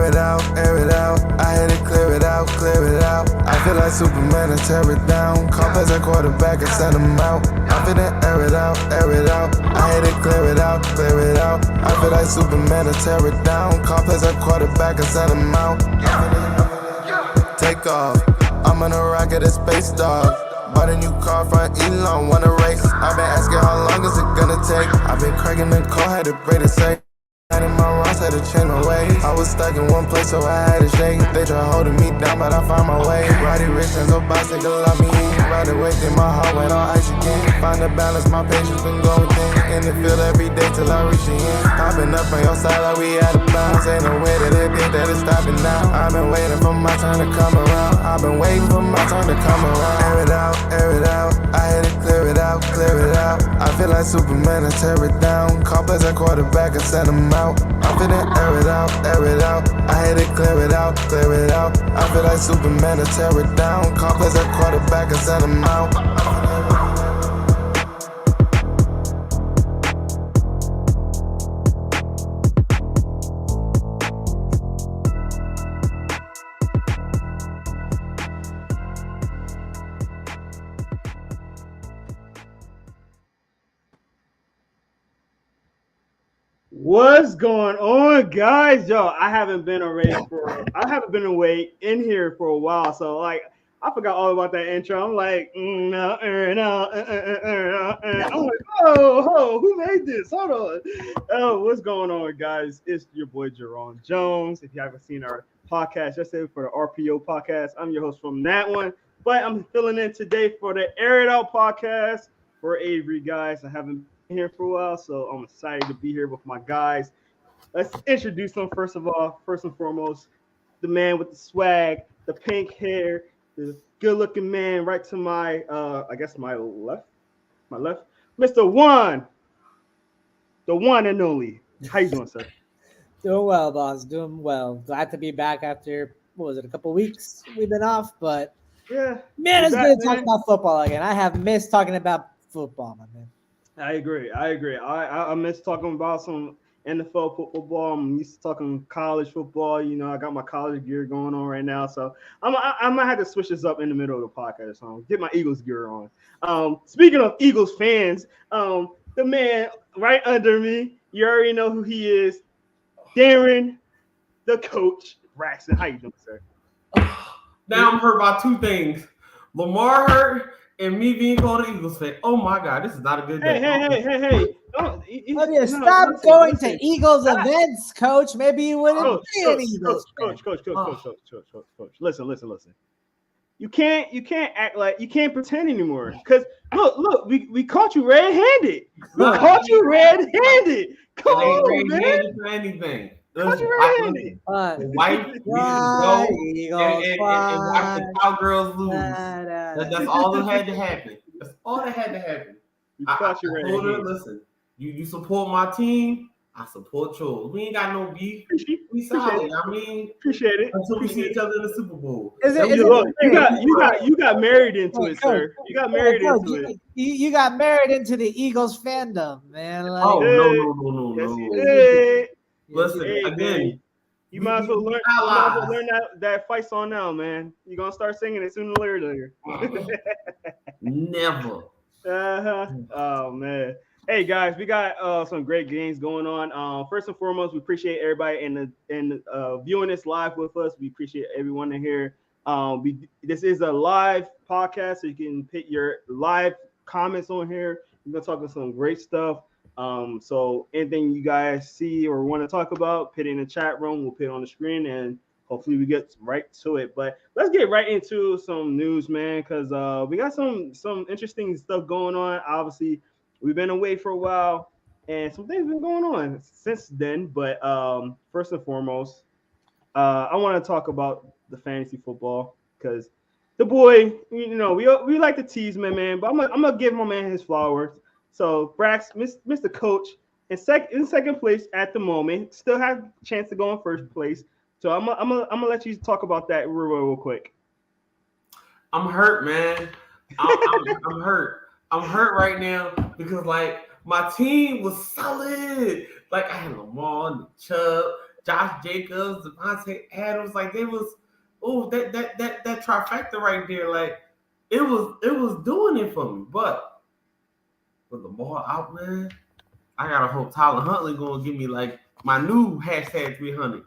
air it out, air it out. I hit it, clear it out, clear it out. I feel like Superman and tear it down. Call as a quarterback and send him out. I feel that air it out, air it out. I hit it, clear it out, clear it out. I feel like Superman and tear it down. Call as a quarterback and send him out. Take off. I'm on a rocket, a space dog. Bought a new car from Elon, wanna race. I've been asking how long is it gonna take. I've been cracking the code, had to break the safe. In my wrongs, had to change my ways. I was stuck in one place, so I had to shake. They try holding me down, but I found my way. Roddy Rich and so bicycle love me. Ride away, then my heart went on ice again. Find the balance, my patience been going thin. In the field every day till I reach the end. Popping up on your side like we out of bounds. Ain't no way that they think that it's stopping now. I've been waiting for my turn to come around. I've been waiting for my turn to come around. Air it out, air it out. I hit it, clear it out, clear it out. I feel like Superman and tear it down. Call as a quarterback and send him out. I'm finna air it out, air it out. I hit it, clear it out, clear it out. I feel like Superman to tear it down. Call as a quarterback and send him out. What's going on, guys? Yo, I haven't been away in here for a while, so like I forgot all about that intro. I'm like, I'm like, oh, who made this? Hold on. Oh, what's going on, guys? It's your boy Jerome Jones. If you haven't seen our podcast yesterday for the RPO podcast, I'm your host from that one. But I'm filling in today for the Air It Out podcast for Avery, guys. I haven't been here for a while, so I'm excited to be here with my guys. Let's introduce them first of all. First and foremost, the man with the swag, the pink hair, the good-looking man right to my, I guess my left, Mr. One, the one and only. How you doing, sir? Doing well, boss. Doing well. Glad to be back after, what was it, a couple weeks we've been off, but yeah, man, it's good to talk about football again. I have missed talking about football, my man. I agree. I miss talking about some NFL football. I'm used to talking college football. You know, I got my college gear going on right now, so I might have to switch this up in the middle of the podcast. So get my Eagles gear on. Speaking of Eagles fans, the man right under me, you already know who he is, Darren, the coach, Braxton. How you doing, sir? Now I'm hurt by two things: Lamar hurt. And me being called an Eagles fan. Oh my God, this is not a good day. Hey. Stop going to Eagles events, coach. Maybe you wouldn't be an Eagles fan. Coach. Listen. You can't act like you can't pretend anymore. Because look, we caught you red-handed. Come on, man. For anything. Caught you red-handed. The wife needed to go and watch the cowgirls lose. That's all that had to happen. That's all that had to happen. I told her, listen, you support my team, I support yours. We ain't got no beef. We solid. Appreciate it. Until we see each other in the Super Bowl. You got married into it, sir. You got married into it. You got married into the Eagles fandom, man. Like, no. Yes, you did. Listen, again. You might as well learn that fight song now, man. You're gonna start singing it sooner or later. Never. Oh man. Hey guys, we got some great games going on. First and foremost, we appreciate everybody in viewing this live with us. We appreciate everyone in here. This is a live podcast, so you can put your live comments on here. We're gonna talk about some great stuff. So anything you guys see or want to talk about, put it in the chat room. We'll put it on the screen, and hopefully we get right to it. But let's get right into some news, man, because we got some interesting stuff going on. Obviously, we've been away for a while, and some things been going on since then. But first and foremost, I want to talk about the fantasy football because the boy, you know, we like to tease man, but I'm gonna give my man his flowers. So Brax, Mr. Coach, in second place at the moment, still have a chance to go in first place. So I'm gonna let you talk about that real quick. I'm hurt, man. I'm hurt. I'm hurt right now because like my team was solid. Like I had Lamar and Chubb, Josh Jacobs, Devontae Adams, like they was, that trifecta right there, like it was doing it for me. But with Lamar out, man, I gotta hope Tyler Huntley gonna give me like my new hashtag 300.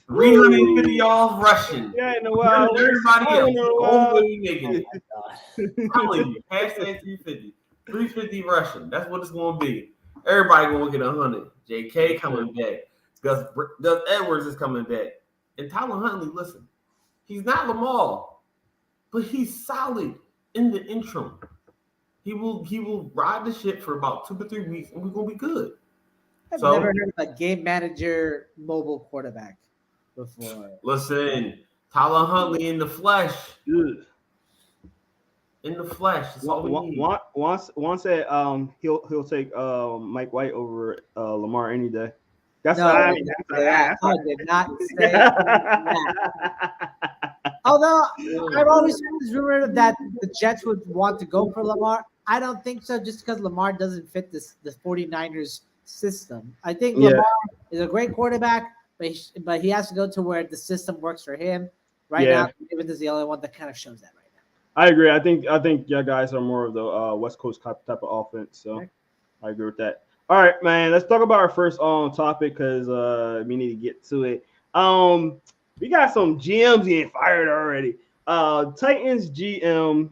350 yards rushing. Yeah, in a while. Everybody else. The only way we making it. Oh I'm telling you, hashtag 350. 350 rushing. That's what it's gonna be. Everybody gonna get 100. JK coming back. Gus Edwards is coming back. And Tyler Huntley, listen, he's not Lamar, but he's solid in the interim. He will ride the ship for about 2 to 3 weeks, and we're gonna be good. I've never heard of a game manager mobile quarterback before. Listen, Tyler Huntley in the flesh. Good. In the flesh. That's all we need. Juan said he'll take Mike White over Lamar any day. That's no, I did not say that. Although I've always heard this rumor that the Jets would want to go for Lamar. I don't think so, just because Lamar doesn't fit the 49ers system. I think Lamar is a great quarterback, but he has to go to where the system works for him. Right now, David is the only one that kind of shows that right now. I agree. I think you guys are more of the West Coast type of offense, so I agree with that. All right, man. Let's talk about our first topic because we need to get to it. We got some GMs getting fired already. Titans GM.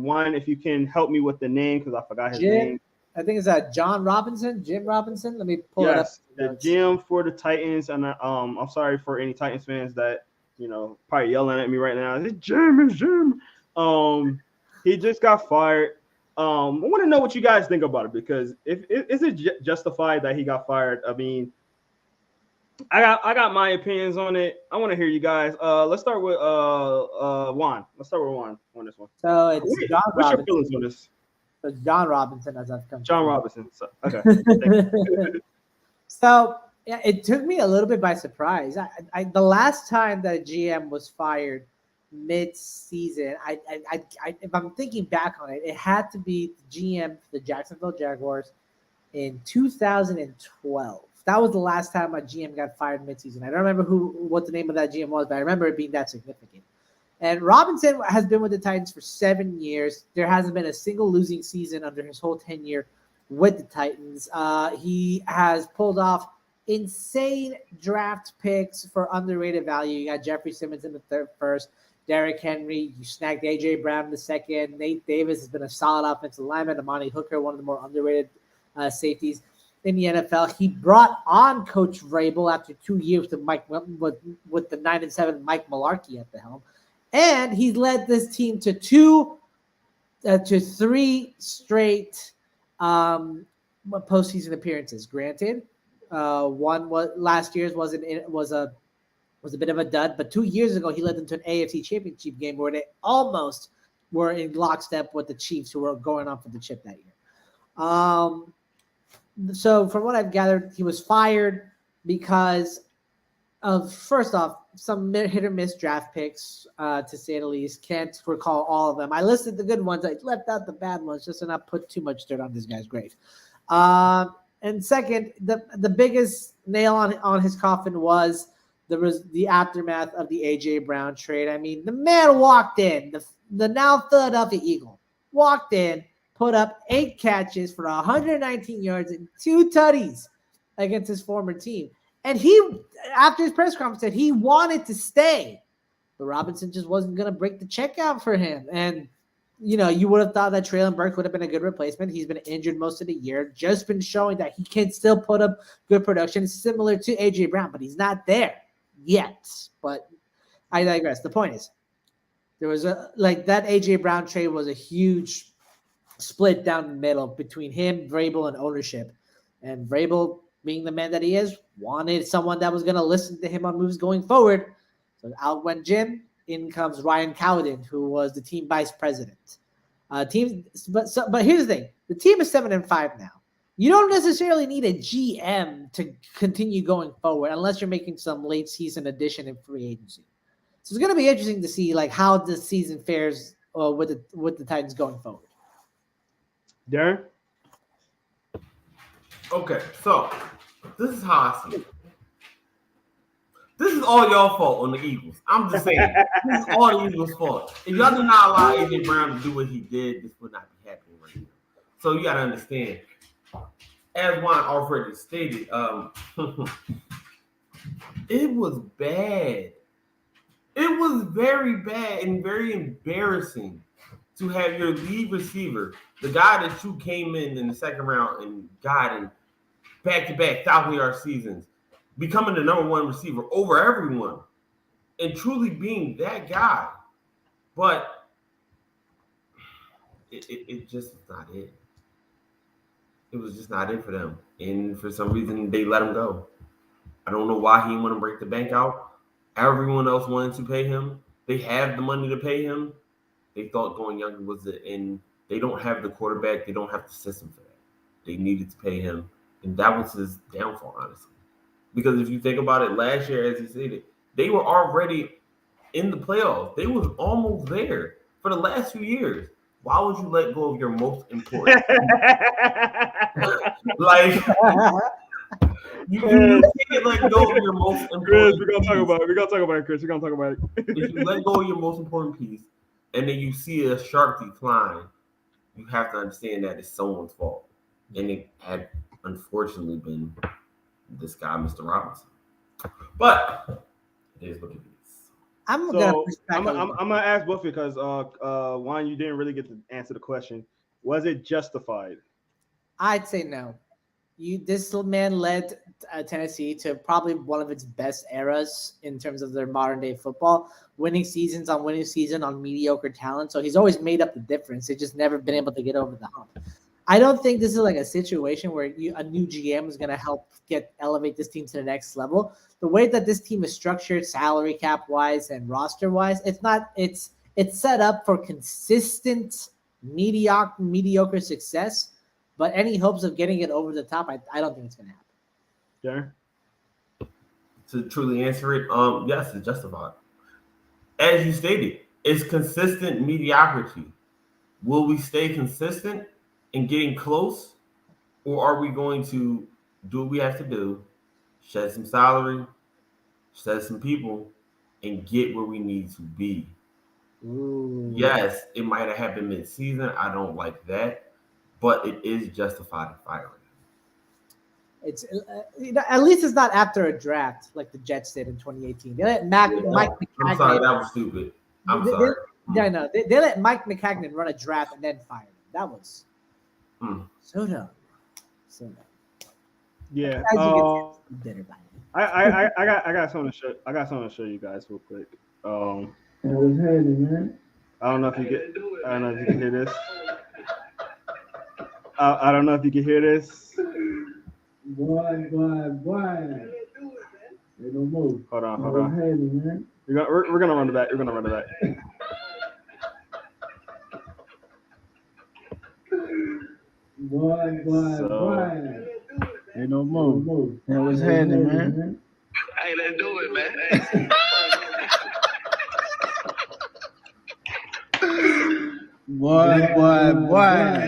One, if you can help me with the name because I forgot his name. I think it's John Robinson, Jim Robinson. Let me pull it up. The GM for the Titans, and I'm sorry for any Titans fans that probably yelling at me right now. It's Jim. He just got fired. I want to know what you guys think about it because is it justified that he got fired? I mean, I got my opinions on it. I want to hear you guys. Let's start with Juan. Let's start with Juan on this one. So it's John Robinson. What's your feelings on this? So John Robinson, as I've come. John Robinson. So, okay. So yeah, it took me a little bit by surprise. The last time that a GM was fired mid-season, if I'm thinking back on it, it had to be the GM for the Jacksonville Jaguars in 2012. That was the last time a GM got fired mid-season. I don't remember what the name of that GM was, but I remember it being that significant. And Robinson has been with the Titans for 7 years. There hasn't been a single losing season under his whole tenure with the Titans. He has pulled off insane draft picks for underrated value. You got Jeffrey Simmons in the first, Derrick Henry. You snagged A.J. Brown in the second. Nate Davis has been a solid offensive lineman. Amani Hooker, one of the more underrated safeties in the NFL. He brought on Coach Vrabel after 2 years with the 9-7 Mike Mularkey at the helm. And he's led this team to 3 straight postseason appearances. Granted, one was last year's was a bit of a dud, but 2 years ago he led them to an AFC Championship game where they almost were in lockstep with the Chiefs, who were going on for the chip that year. So from what I've gathered, he was fired because of, first off, some hit or miss draft picks, to say the least. Can't recall all of them. I listed the good ones. I left out the bad ones just to not put too much dirt on this guy's grave. And second, the biggest nail on his coffin was the aftermath of the A.J. Brown trade. I mean, the man walked in, the now Philadelphia Eagle, walked in, put up 8 catches for 119 yards and 2 tutties against his former team. And he, after his press conference, said he wanted to stay, but Robinson just wasn't going to break the check out for him. And, you would have thought that Treylon Burks would have been a good replacement. He's been injured most of the year, just been showing that he can still put up good production, similar to A.J. Brown, but he's not there yet. But I digress. The point is, there was that A.J. Brown trade was a huge split down the middle between him, Vrabel, and ownership. And Vrabel, being the man that he is, wanted someone that was going to listen to him on moves going forward. So out went Jim. In comes Ryan Cowden, who was the team vice president. But here's the thing: the team is 7-5 now. You don't necessarily need a GM to continue going forward unless you're making some late season addition in free agency. So it's going to be interesting to see how this season fares with the Titans going forward. Darren? Okay, so this is how I see it. This is all y'all fault on the Eagles. I'm just saying. This is all the Eagles' fault. If y'all did not allow AJ Brown to do what he did, this would not be happening right now. So you got to understand. As Juan already stated, it was bad. It was very bad and very embarrassing to have your lead receiver, the guy that you came in the second round and got in back-to-back 1,000-yard seasons, becoming the number one receiver over everyone and truly being that guy. But it just was not it. It was just not it for them. And for some reason, they let him go. I don't know why he didn't want to break the bank out. Everyone else wanted to pay him. They have the money to pay him. They thought going younger was it, and they don't have the quarterback. They don't have the system for that. They needed to pay him, and that was his downfall, honestly. Because if you think about it, last year, as he stated, they were already in the playoffs. They was almost there for the last few years. Why would you let go of your most important? Like, you can't let go of your most important. Chris, we're gonna talk about it. We're gonna talk about it, Chris. We're gonna talk about it. If you let go of your most important piece, and then you see a sharp decline, you have to understand that it's someone's fault, and it had unfortunately been this guy, Mr. Robinson. But it is what it is. I'm gonna ask both because Juan, you didn't really get to answer the question. Was it justified? I'd say no. This man led Tennessee to probably one of its best eras in terms of their modern day football, winning seasons on mediocre talent. So he's always made up the difference. They've just never been able to get over the hump. I don't think this is like a situation where a new GM is going to help elevate this team to the next level. The way that this team is structured, salary cap wise and roster wise, it's set up for consistent mediocre success. But any hopes of getting it over the top, I don't think it's going to happen. Yeah. To truly answer it, yes, it's justified. As you stated, it's consistent mediocrity. Will we stay consistent in getting close, or are we going to do what we have to do, shed some salary, shed some people, and get where we need to be? Ooh. Yes, it might have happened mid-season. I don't like that. But it is justified in firing. It's at least it's not after a draft like the Jets did in 2018. They let Mike McCagnon. I'm sorry, that was stupid. I'm sorry. I know. They let Mike McCagnon run a draft and then fire him. That was so dumb. So dumb. Yeah. Bitter by it. I got something to show. I got something to show you guys real quick. I don't know if you can hear this. I don't know if you can hear this. Boy. They don't move. Hold on. We're gonna run it back. Boy. They don't move. That was handy, man. Hey, let's do it, man. Boy. Hey,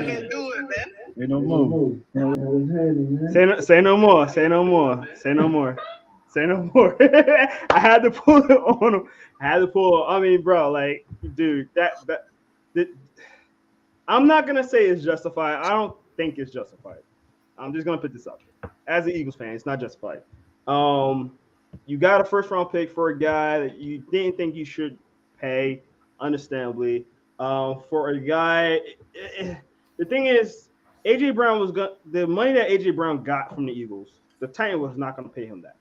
let's do it, man. They don't move. Say no more. I had to pull it on him. I mean, bro, like, dude, that I'm not gonna say it's justified. I don't think it's justified. I'm just gonna put this out there. As an Eagles fan, it's not justified. You got a first round pick for a guy that you didn't think you should pay, understandably. For a guy, the thing is, AJ Brown the money that AJ Brown got from the Eagles, the Titans was not going to pay him that.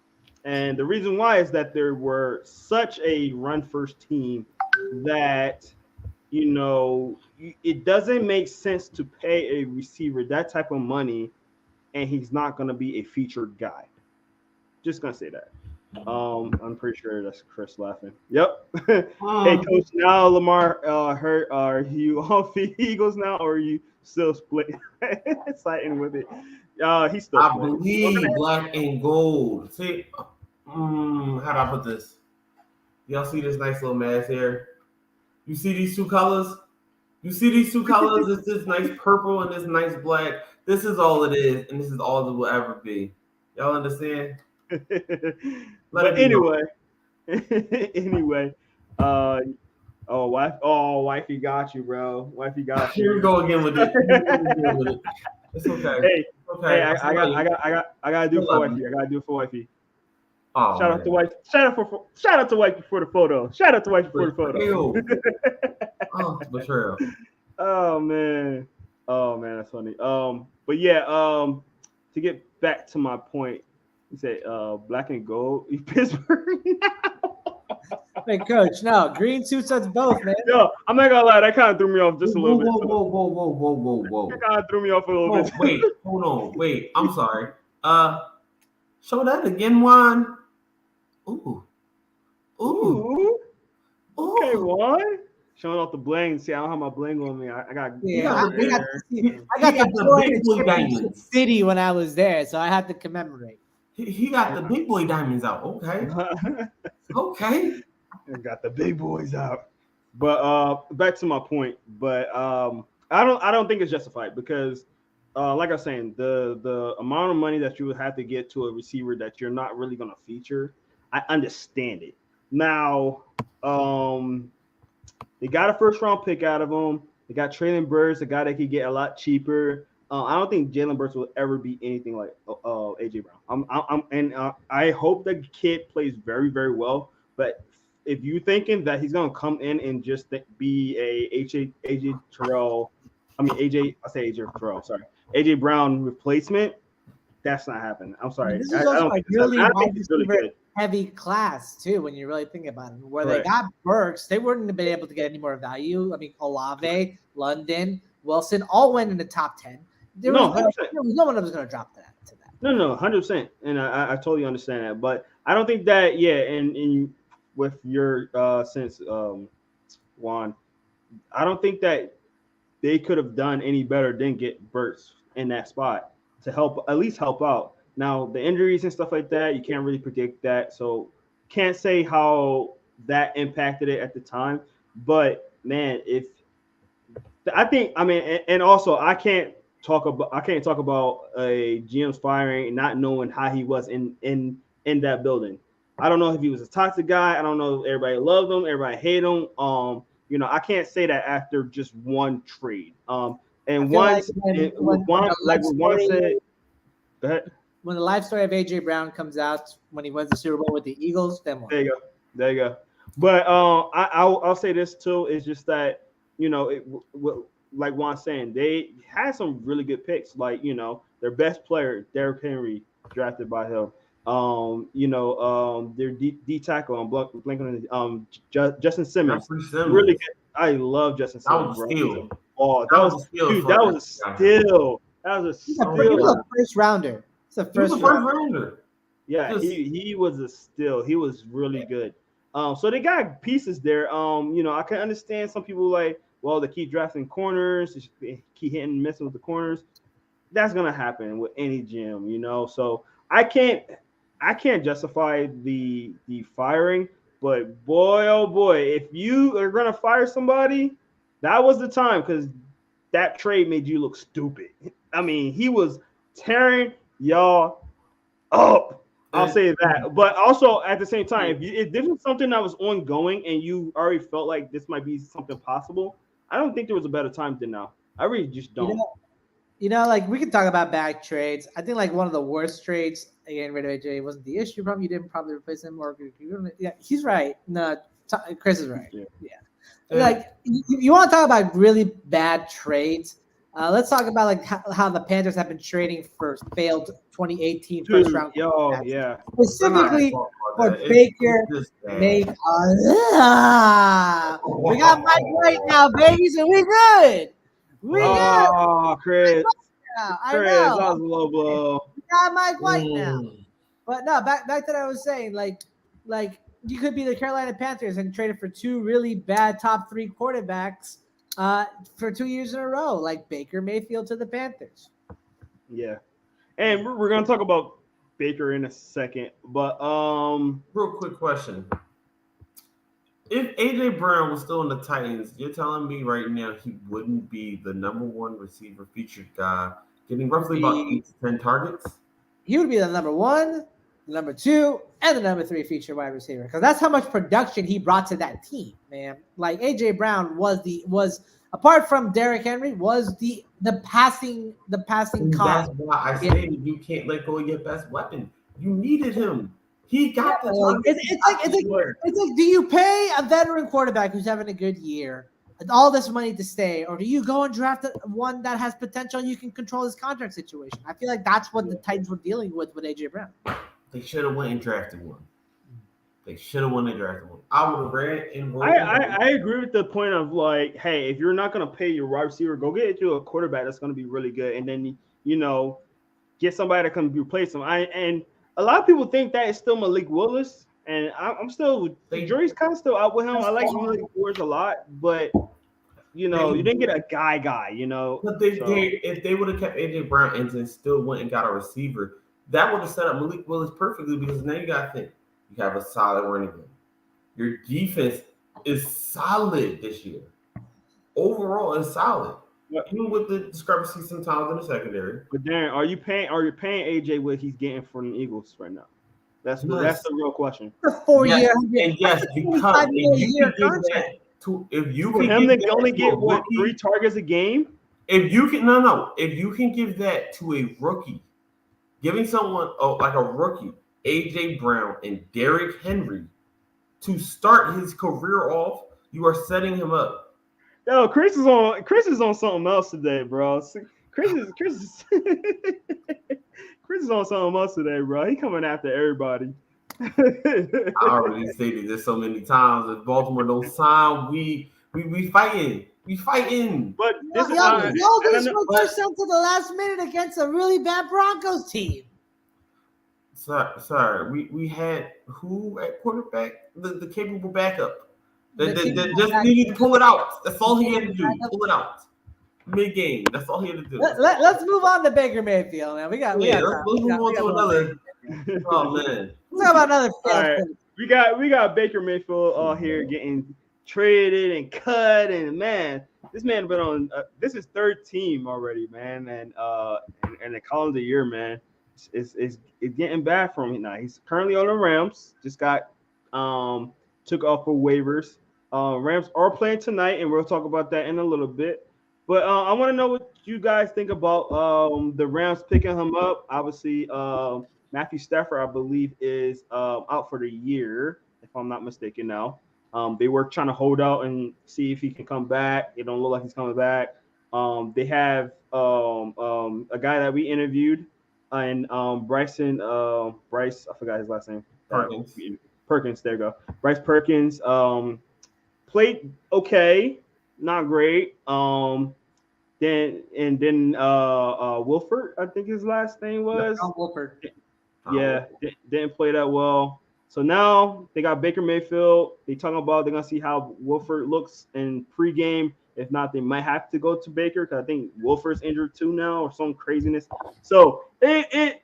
And the reason why is that there were such a run first team that, it doesn't make sense to pay a receiver that type of money and he's not going to be a featured guy. Just going to say that. I'm pretty sure that's Chris laughing. Yep. Hey, Coach, now Lamar hurt. Are you off the Eagles now, or are you still split? Exciting with it. He's still. I believe black and gold. See, how do I put this? Y'all see this nice little mask here? You see these two colors? It's this nice purple and this nice black. This is all it is, and this is all it will ever be. Y'all understand? But anyway, wifey got you, bro. Wifey got you. Here we go again with it. It's okay. Hey, okay. Hey, I gotta do for wifey. I gotta do for wifey. Oh, shout out to wife. Shout out to wifey for the photo. Shout out to wifey for the photo. Betrayal. Oh man, that's funny. But yeah, to get back to my point, you say black and gold, Pittsburgh. Hey, coach, no, green suits us both, man. Yo, I'm not gonna lie, that kind of threw me off just a little bit. Whoa. That kind of threw me off a little bit. Wait, hold on. Wait, I'm sorry. Show that again, Juan. Ooh. Okay, Juan. Showing off the bling. See, I don't have my bling on me. I got the big boy diamonds city when I was there, so I had to commemorate. He got the big boy diamonds out. Okay. Okay. Got the big boys out. But back to my point. But I don't think it's justified because like I was saying, the amount of money that you would have to get to a receiver that you're not really gonna feature, I understand it. Now, they got a first round pick out of him. They got Traylon Burks, a guy that could get a lot cheaper. I don't think Jalen Burks will ever be anything like AJ Brown. I hope the kid plays very, very well. But if you're thinking that he's gonna come in and just be a AJ Brown replacement, that's not happening. I'm sorry. This is also really heavy class too. When you really think about it, where they got Burks, they wouldn't have been able to get any more value. I mean, Olave, London, Wilson all went in the top 10. There was no one that was going to drop that to that. No, 100%, and I totally understand that. But I don't think that. Yeah, and with your sense, Juan, I don't think that they could have done any better than get Burks in that spot to at least help out. Now the injuries and stuff like that, you can't really predict that, so can't say how that impacted it at the time. But man, and also I can't talk about a GM's firing and not knowing how he was in that building. I don't know if he was a toxic guy. I don't know if everybody loved him, everybody hated him. I can't say that after just one trade. And once when Juan said, go ahead. When the life story of AJ Brown comes out when he wins the Super Bowl with the Eagles, then what? There you go. But I'll say this too. It's just that like Juan saying, they had some really good picks. Like their best player, Derrick Henry, drafted by him. Their D tackle on Justin Simmons, really good. I love Justin Simmons. That was a steal. Oh, that was a steal. Dude, that was a steal. That was a steal. He was a first rounder. It's a first rounder. Yeah, he was a steal. He was really good. So they got pieces there. I can understand some people like, well, they keep drafting corners, they keep hitting and missing with the corners. That's gonna happen with any gym, So I can't justify the firing, but boy, oh boy, if you are gonna fire somebody, that was the time because that trade made you look stupid. I mean, he was tearing y'all up. I'll say that. But also at the same time, if this was something that was ongoing and you already felt like this might be something possible, I don't think there was a better time than now. I really just don't. Like we could talk about bad trades. I think like one of the worst trades, getting rid of AJ wasn't the issue. Probably you didn't probably replace him, or yeah, he's right. No, Chris is right. Yeah. Like you want to talk about really bad trades. Let's talk about like how the Panthers have been trading for failed 2018 first round. Yeah. Specifically for Baker Mayfield. We got Mike White now, baby, so we good. Chris. I know. That was a low blow. We got Mike White now. But no, back to what I was saying, like you could be the Carolina Panthers and trade it for two really bad top 3 quarterbacks for 2 years in a row, like Baker Mayfield to the Panthers. Yeah. And we're going to talk about Baker in a second, but real quick question. If AJ Brown was still in the Titans, you're telling me right now he wouldn't be the number 1 receiver featured guy, getting roughly about 8 to 10 targets? He would be the number 1. the number 2, and the number 3 feature wide receiver. Because that's how much production he brought to that team, man. Like AJ Brown was apart from Derrick Henry, was the passing That's why I say you can't let go of your best weapon. You needed him. He got the like, it's like, do you pay a veteran quarterback who's having a good year all this money to stay, or do you go and draft one that has potential and you can control his contract situation? I feel like that's what the Titans were dealing with AJ Brown. They should have went and drafted one. I would have ran and rolled. I agree with the point of like, hey, if you're not gonna pay your wide receiver, go get you a quarterback that's gonna be really good, and then get somebody that can replace him. And a lot of people think that it's still Malik Willis, and I'm still the jury's kind of still out with him. I like Malik Willis a lot, but you didn't get a guy. But if they would have kept AJ Brown and then still went and got a receiver, that would have set up Malik Willis perfectly, because now you got to think you have a solid running game. Your defense is solid this year. Overall, it's solid. Even with the discrepancy sometimes in the secondary. But Darren, are you paying AJ what he's getting from the Eagles right now? That's the real question. A 4-year, and yes, because if you can only get what 3 targets a game. If you can give that to a rookie, giving someone like a rookie, AJ Brown and Derrick Henry, to start his career off, you are setting him up. Yo, Chris is on something else today, bro. Chris is on something else today, bro. He coming after everybody. I already stated this so many times. If Baltimore don't sign, we fighting. We fighting. But this y'all just put yourself to the last minute against a really bad Broncos team. Sorry. We had who at quarterback? The capable backup. Just needed to pull it out. That's all he had to do. Pull it out. Mid-game. That's all he had to do. Let's move on to Baker Mayfield, man. Let's move on to another. Oh man. Let's talk about another. All right. We got Baker Mayfield all here getting traded and cut, and man, this man been on. This is 3rd team already, man, and the calendar year, man, it's getting bad for him now. He's currently on the Rams. Just got took off for waivers. Rams are playing tonight, and we'll talk about that in a little bit. But I want to know what you guys think about the Rams picking him up. Obviously, Matthew Stafford, I believe, is out for the year, if I'm not mistaken now. They were trying to hold out and see if he can come back. It don't look like he's coming back. They have a guy that we interviewed, and Bryce, I forgot his last name. Perkins, there you go. Bryce Perkins played okay, not great. Then Wilford, I think his last name was. Wilford. Yeah, didn't play that well. So now they got Baker Mayfield. They're gonna see how Wilford looks in pregame. If not, they might have to go to Baker, because I think Wilford's injured too now, or some craziness. So the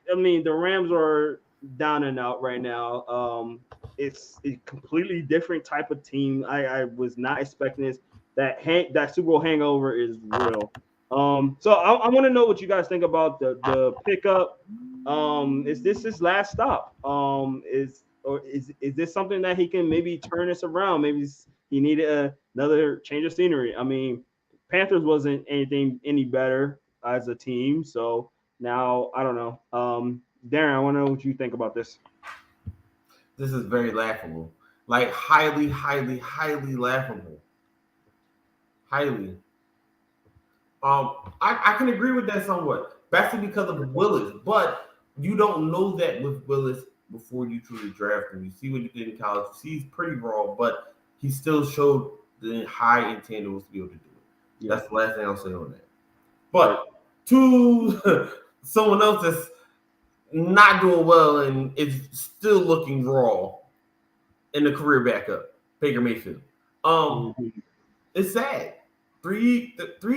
Rams are down and out right now. It's a completely different type of team. I was not expecting this. That Super Bowl hangover is real. So I want to know what you guys think about the pickup. Is this his last stop? Is this something that he can maybe turn this around? Maybe he needed another change of scenery. I mean, Panthers wasn't any better as a team, so now I don't know. Darren, I want to know what you think about this. This is very laughable. Like highly, highly, highly laughable. Highly. I can agree with that somewhat. That's because of Willis, but you don't know that with Willis before you truly draft him. You see what he did in college. You see he's pretty raw, but he still showed the high intangibles to be able to do it. Yeah. That's the last thing I'll say on that. But to someone else that's not doing well and is still looking raw in the career backup, Baker Mayfield. It's sad. Three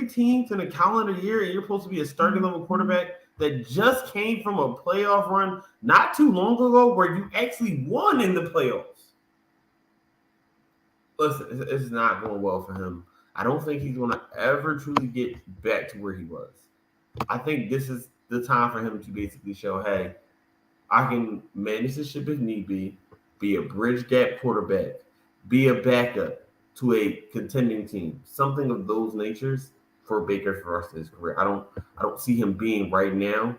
teams in a calendar year, and you're supposed to be a starting level quarterback that just came from a playoff run not too long ago where you actually won in the playoffs. Listen, it's not going well for him. I don't think he's going to ever truly get back to where he was. I think this is the time for him to basically show, hey, I can manage the ship if need be a bridge gap quarterback, be a backup to a contending team, something of those natures for Baker for the rest of his career. I don't see him being right now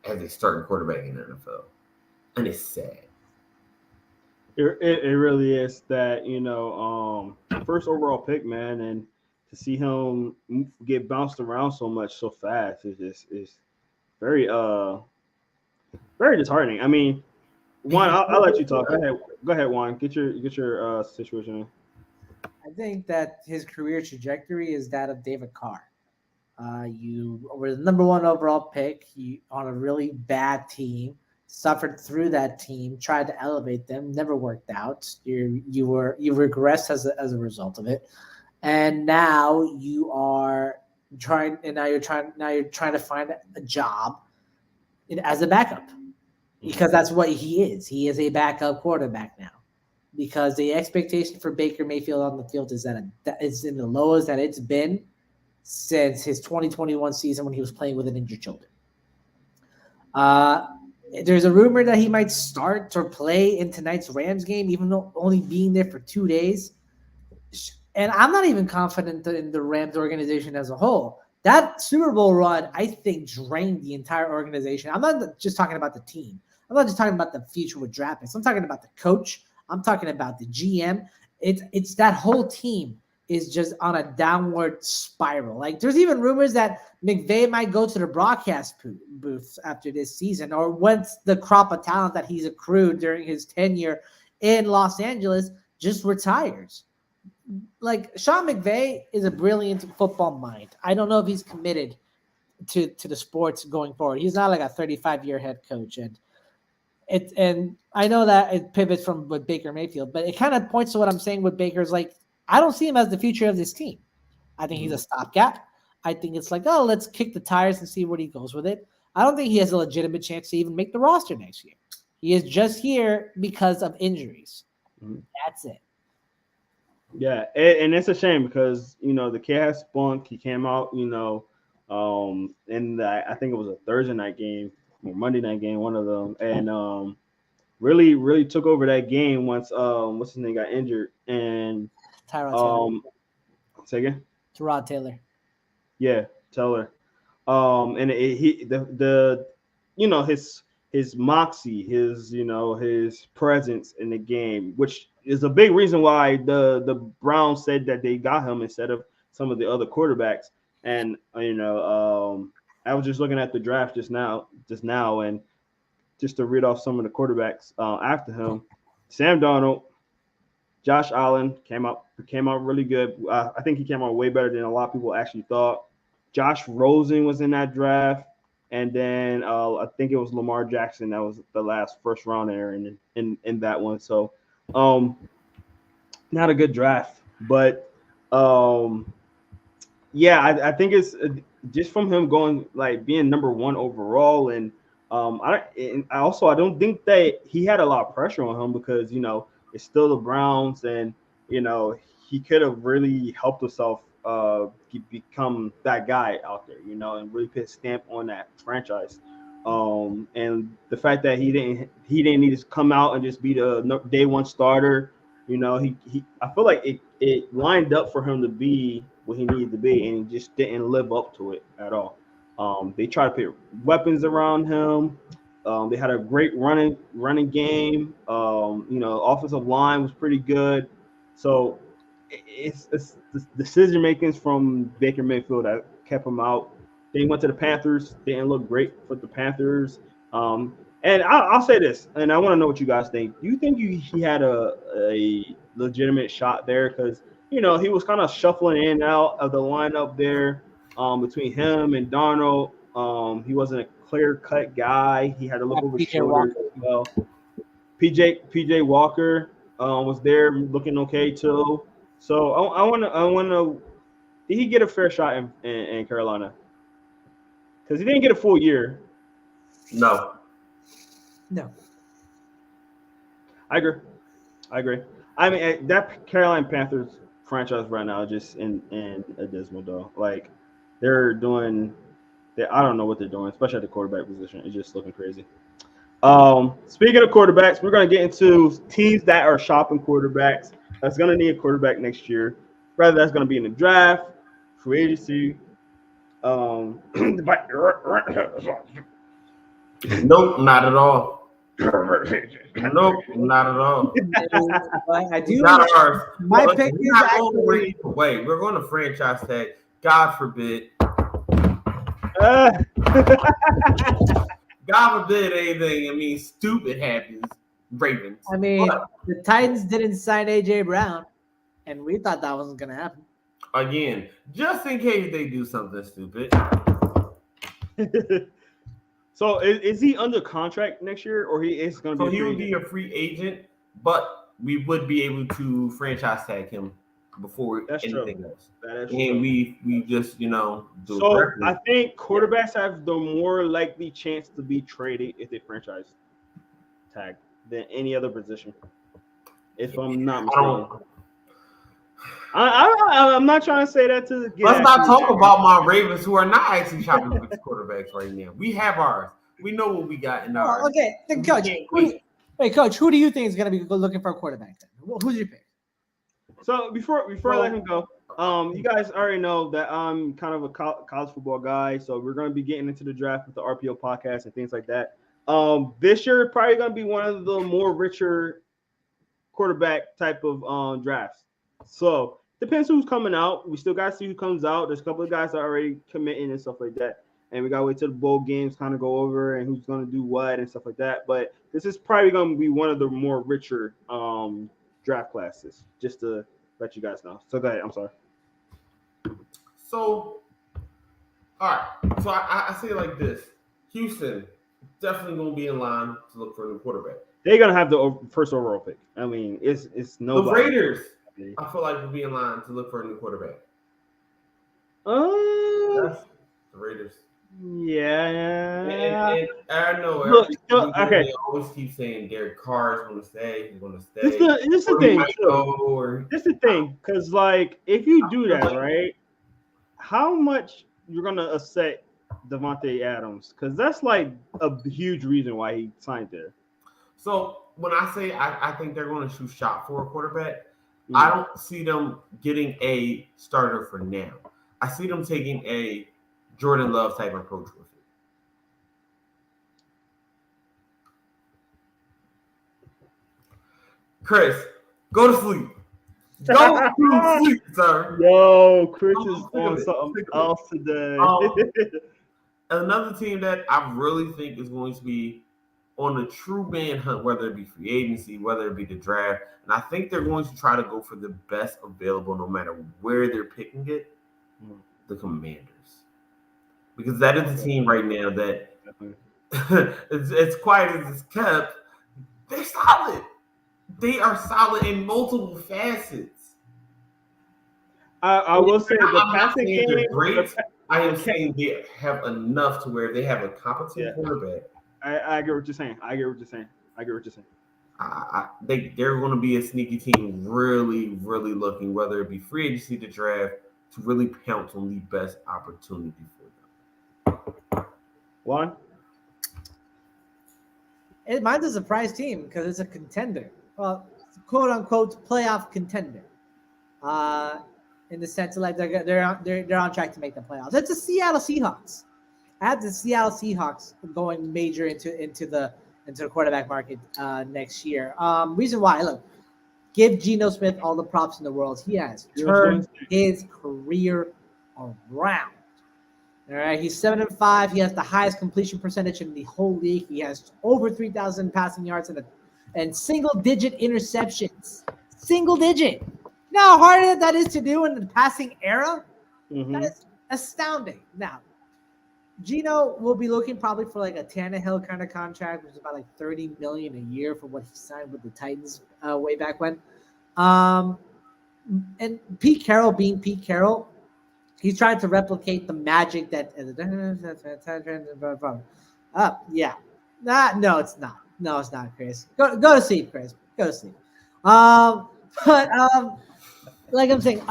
as a starting quarterback in the NFL, and it's sad. It really is that first overall pick, man, and to see him get bounced around so much so fast is very very disheartening. I mean, Juan, I'll let you talk. Go ahead, Juan. Get your situation in. I think that his career trajectory is that of David Carr. You were the number one overall pick. You on a really bad team, suffered through that team, tried to elevate them, never worked out. You regressed as a result of it, and now you are trying. And now you're trying to find a job as a backup because that's what he is. He is a backup quarterback now. Because the expectation for Baker Mayfield on the field is that it's in the lowest that it's been since his 2021 season when he was playing with an injured shoulder. There's a rumor that he might start or play in tonight's Rams game, even though only being there for 2 days. And I'm not even confident in the Rams organization as a whole. That Super Bowl run, I think, drained the entire organization. I'm not just talking about the team. I'm not just talking about the future with draft picks. I'm talking about the coach. I'm talking about the GM. It's that whole team is just on a downward spiral. Like there's even rumors that McVay might go to the broadcast booth after this season, or once the crop of talent that he's accrued during his tenure in Los Angeles just retires. Like Sean McVay is a brilliant football mind. I don't know if he's committed to the sports going forward. He's not like a 35-year head coach, and I know that it pivots from with Baker Mayfield, but it kind of points to what I'm saying with Baker's like, I don't see him as the future of this team. I think he's a stopgap. I think it's like, oh, let's kick the tires and see where he goes with it. I don't think he has a legitimate chance to even make the roster next year. He is just here because of injuries. Mm-hmm. That's it. Yeah, and it's a shame because the kid has spunk. He came out, in I think it was a Thursday night game or Monday night game, one of them, and really took over that game once what's his name got injured and Tyrod Taylor. Say again. Tyrod Taylor. Yeah, Taylor. And his moxie, his presence in the game, which is a big reason why the Browns said that they got him instead of some of the other quarterbacks. And I was just looking at the draft just now, and just to read off some of the quarterbacks after him, Sam Darnold, Josh Allen came out really good. I think he came out way better than a lot of people actually thought. Josh Rosen was in that draft. And then I think it was Lamar Jackson that was the last first rounder in that one. So not a good draft, but yeah, I think it's just from him going like being number one overall, and I don't think that he had a lot of pressure on him because it's still the Browns, and he could have really helped himself become that guy out there, and really put a stamp on that franchise. And the fact that he didn't need to come out and just be the day one starter, he I feel like it lined up for him to be what he needed to be, and he just didn't live up to it at all. They tried to put weapons around him. They had a great running game. Offensive line was pretty good. So it's the decision makings from Baker Mayfield that kept him out. They went to the Panthers. They didn't look great for the Panthers. And I'll say this, and I want to know what you guys think. Do you think he had a legitimate shot there? Because he was kind of shuffling in and out of the lineup there between him and Darnold. He wasn't a clear-cut guy. He had to look over his shoulders as well. PJ Walker was there looking okay too. So I want to. Did he get a fair shot in Carolina? Because he didn't get a full year. No. I agree. I mean, that Carolina Panthers franchise right now is just in a dismal though. Like I don't know what they're doing, especially at the quarterback position. It's just looking crazy. Speaking of quarterbacks, we're going to get into teams that are shopping quarterbacks. That's going to need a quarterback next year. Whether that's going to be in the draft, free agency. Nope, not at all. Nope, not at all. I do. Not ours. My pick we're is not actually. going either way. We're going to franchise tag. God forbid. God forbid anything. I mean, stupid happens. Ravens. I mean, the Titans didn't sign AJ Brown, and we thought that wasn't going to happen. Again, just in case they do something stupid. So is he under contract next year, or he is going to be? So he would be a free agent, but we would be able to franchise tag him before anything else. And we just do. So I think quarterbacks have the more likely chance to be traded if they franchise tag than any other position. If I'm not mistaken. I'm not trying to say that to get. Let's not talk about my Ravens, who are not actually shopping with quarterbacks right now. We have ours. We know what we got in ours. Okay, then Coach. Coach, who do you think is going to be looking for a quarterback? Then? Who's your pick? So before I let him go, you guys already know that I'm kind of a college football guy, so we're going to be getting into the draft with the RPO podcast and things like that. This year probably going to be one of the more richer quarterback type of drafts. So depends who's coming out. We still got to see who comes out. There's a couple of guys that are already committing and stuff like that. And we got to wait till the bowl games kind of go over and who's going to do what and stuff like that. But this is probably going to be one of the more richer draft classes, just to let you guys know. So go ahead. I'm sorry. So, all right. So I say it like this. Houston definitely going to be in line to look for a new quarterback. They're going to have the first overall pick. I mean, it's nobody. The Raiders, I feel like, will be in line to look for a new quarterback. The Raiders. Yeah. And I know. Look, okay. They always keep saying Derek Carr is going to stay. He's going to stay. This is the thing. This is the thing. Because, like, if you do that, right, how much you're going to upset Devontae Adams? Because that's, like, a huge reason why he signed there. So, when I say I think they're going to shoot shot for a quarterback, I don't see them getting a starter for now. I see them taking a Jordan Love type approach with it. Chris, go to sleep. Go to sleep, sir. Yo, Chris is on something else today. Another team that I really think is going to be on a true manhunt, whether it be free agency, whether it be the draft, and I think they're going to try to go for the best available no matter where they're picking it, the Commanders. Because that is a team right now that it's quiet as it's kept. They're solid. They are solid in multiple facets. I will say the passing game. They're great. I am saying they have enough to where they have a competent quarterback. I get what you're saying. They're going to be a sneaky team, really, really looking, whether it be free agency to draft, to really pounce on the best opportunity for them. One. Mine's a surprise team because it's a contender. Well, quote unquote playoff contender. In the sense of like they're on track to make the playoffs. It's the Seattle Seahawks. I have the Seattle Seahawks going major into the quarterback market next year. Reason why, look, give Geno Smith all the props in the world. He has turned his career around. All right, he's 7-5. He has the highest completion percentage in the whole league. He has over 3,000 passing yards and single-digit interceptions. Single-digit. You know how hard that is to do in the passing era? Mm-hmm. That is astounding. Now, Geno will be looking probably for like a Tannehill kind of contract, which is about like $30 million a year for what he signed with the Titans way back when. And Pete Carroll being Pete Carroll, he's trying to replicate the magic that. Yeah. No, it's not. No, it's not, Chris. Go to sleep, Chris. Go to sleep. Like I'm saying,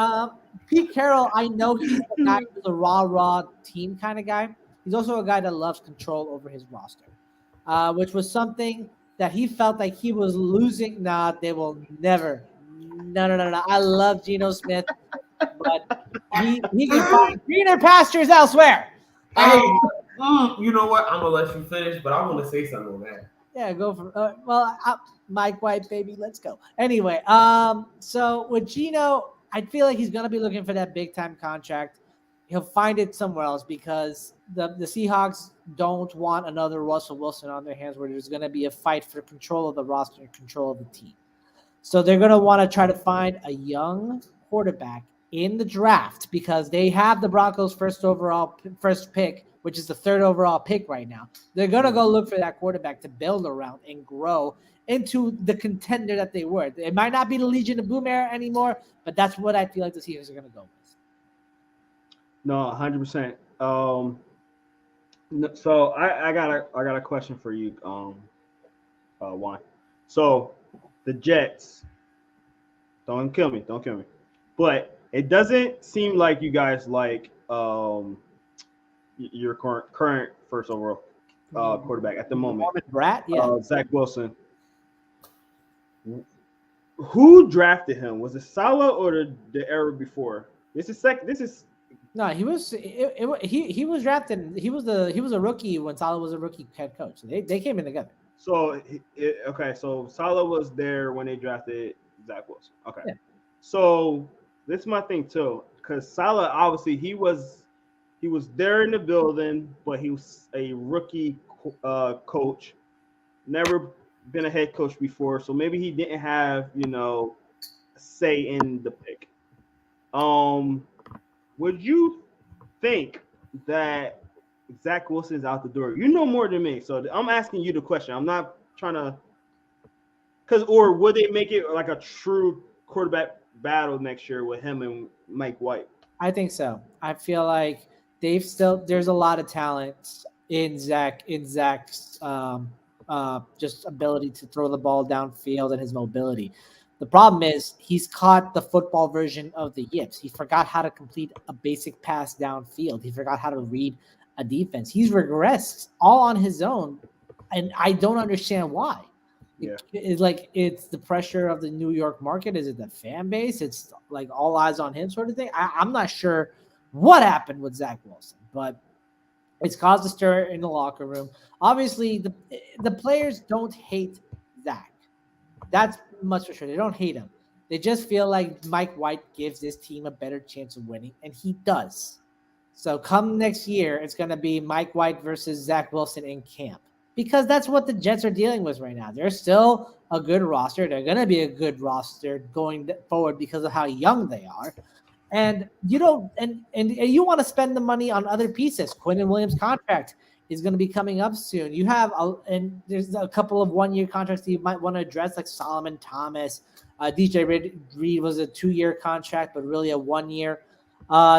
Pete Carroll, I know he's a guy who's a raw team kind of guy. He's also a guy that loves control over his roster. which was something that he felt like he was losing. Nah, they will never. No. I love Geno Smith, but he can find greener pastures elsewhere. Hey, you know what? I'm gonna let you finish, but I want to say something on that. Yeah, go for Mike White, baby, let's go. Anyway, so with Gino, I feel like he's gonna be looking for that big time contract. He'll find it somewhere else because the Seahawks don't want another Russell Wilson on their hands, where there's gonna be a fight for control of the roster and control of the team. So they're going to want to try to find a young quarterback in the draft because they have the Broncos' first pick, which is the third overall pick right now. They're going to go look for that quarterback to build around and grow into the contender that they were. It might not be the Legion of Boom era anymore, but that's what I feel like the Seahawks are going to go with. No, 100%. So I got a question for you, Juan. So the Jets, don't kill me, but it doesn't seem like you guys like your current first overall quarterback at the moment. Brat, yeah. Zach Wilson. Who drafted him? Was it Salah or the era before? This is No, he was he was drafted. He was a rookie when Salah was a rookie head coach. They came in together. So okay, so Salah was there when they drafted Zach Wilson. Okay, yeah. So this is my thing too, because Salah obviously he was there in the building, but he was a rookie coach, never been a head coach before, so maybe he didn't have say in the pick. Would you think that Zach Wilson's out the door? You know more than me, so I'm asking you the question. I'm not trying to, or would they make it like a true quarterback battle next year with him and Mike White? I think so. I feel like there's a lot of talent in Zach's just ability to throw the ball downfield and his mobility. The problem is he's caught the football version of the yips. He forgot how to complete a basic pass downfield. He forgot how to read a defense. He's regressed all on his own, and I don't understand why. Yeah. It's the pressure of the New York market. Is it the fan base? It's like all eyes on him sort of thing. I'm not sure what happened with Zach Wilson, but it's caused a stir in the locker room. Obviously, the players don't hate Zach. That's much for sure. They don't hate him. They just feel like Mike White gives this team a better chance of winning, and he does. So come next year, it's going to be Mike White versus Zach Wilson in camp, because that's what the Jets are dealing with right now. They're still a good roster. They're going to be a good roster going forward because of how young they are. And you don't, and you want to spend the money on other pieces. Quinnen Williams' contract is going to be coming up soon. You have, and there's a couple of 1-year contracts that you might want to address, like Solomon Thomas. DJ Reed was a 2-year contract, but really a 1-year.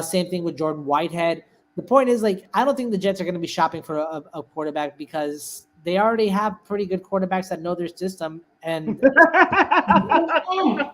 Same thing with Jordan Whitehead. The point is, like, I don't think the Jets are going to be shopping for a quarterback because they already have pretty good quarterbacks that know their system. And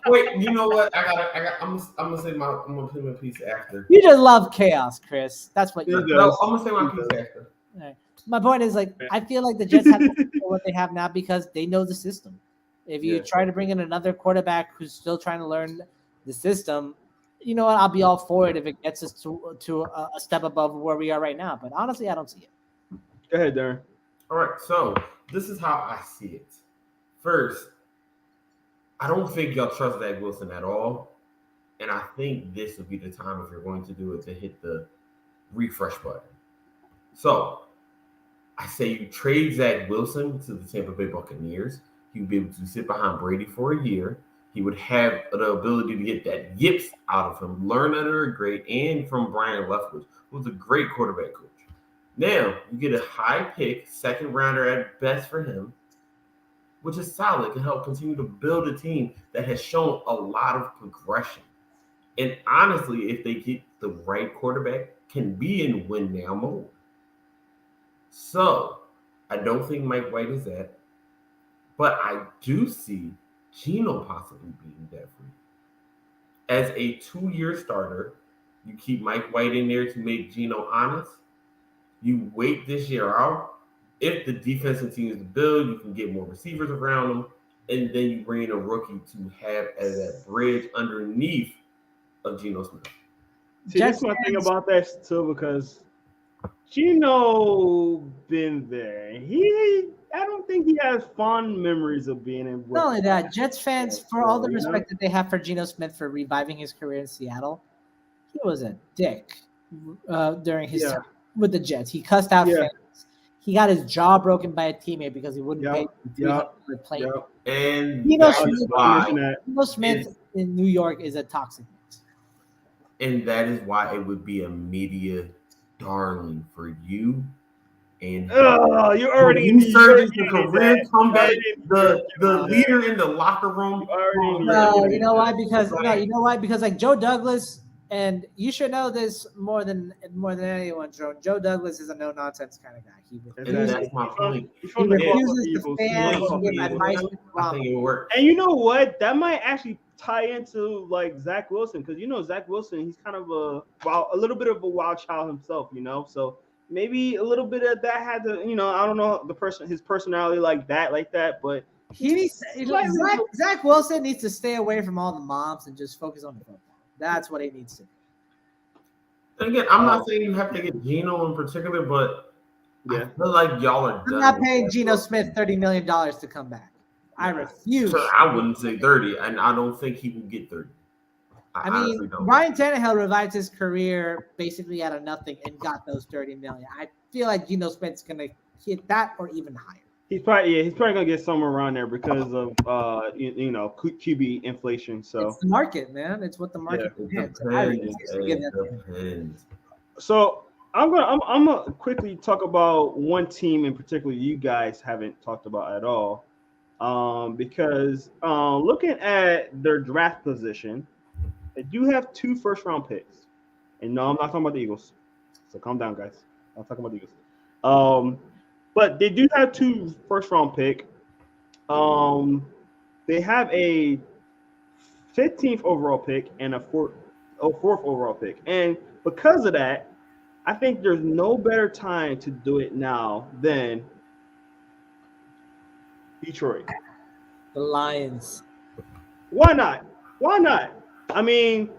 wait, you know what? I'm gonna say I'm gonna put my piece after. You just love chaos, Chris. That's what you do. No, I'm gonna say my piece after. Right. My point is, like, I feel like the Jets have to what they have now because they know the system. If you try to bring in another quarterback who's still trying to learn the system, you know what? I'll be all for it if it gets us to a step above where we are right now. But honestly, I don't see it. Go ahead, Darren. All right, so this is how I see it. First, I don't think y'all trust Zach Wilson at all. And I think this would be the time, if you're going to do it, to hit the refresh button. So I say you trade Zach Wilson to the Tampa Bay Buccaneers. He would be able to sit behind Brady for a year. He would have the ability to get that yips out of him, learn under a great, and from Brian Leftwich, who was a great quarterback coach. Now, you get a high pick, second rounder at best for him, which is solid, can help continue to build a team that has shown a lot of progression. And honestly, if they get the right quarterback, can be in win now mode. So, I don't think Mike White is that, but I do see Geno possibly being that for you. As a 2-year starter, you keep Mike White in there to make Geno honest. You wait this year out, if the defense continues to build, you can get more receivers around them, and then you bring in a rookie to have as that bridge underneath of Geno Smith. See, this is my thing about that too, because Geno been there. I don't think he has fond memories of being in. Not only that, Jets fans, for all the respect that they have for Geno Smith for reviving his career in Seattle, he was a dick during his time with the Jets. He cussed out fans. He got his jaw broken by a teammate because he wouldn't pay $300 for playing. And Geno Smith in New York is a toxic mix. And that is why it would be a media darling for you. And you already served the career comeback, the leader in the locker room. You know why? Because like Joe Douglas, and you should know this more than anyone, Joe Douglas is a no nonsense kind of guy. He refuses to fans to give advice. I think it would work. And you know what? That might actually tie into like Zach Wilson, because Zach Wilson, he's kind of a little bit of a wild child himself, so maybe a little bit of that had to, I don't know his personality like that, but Zach Wilson needs to stay away from all the moms and just focus on the football. That's what he needs to do. And again, I'm not saying you have to get Geno in particular, but I feel like y'all are done. I'm not paying Geno Smith $30 million to come back. I refuse. So I wouldn't say 30, and I don't think he will get 30. I mean, Ryan Tannehill revived his career basically out of nothing and got those $30 million. I feel like Geno Smith's gonna hit that or even higher. He's probably gonna get somewhere around there because of QB inflation. So it's the market, man. It's what the market demands. So I'm gonna quickly talk about one team in particular you guys haven't talked about at all. Because looking at their draft position, they do have 2 first-round picks. And no, I'm not talking about the Eagles. So calm down, guys. I'm talking about the Eagles. But they do have 2 first-round picks. They have a 15th overall pick and a 4th overall pick. And because of that, I think there's no better time to do it now than Detroit. The Lions. Why not? I mean,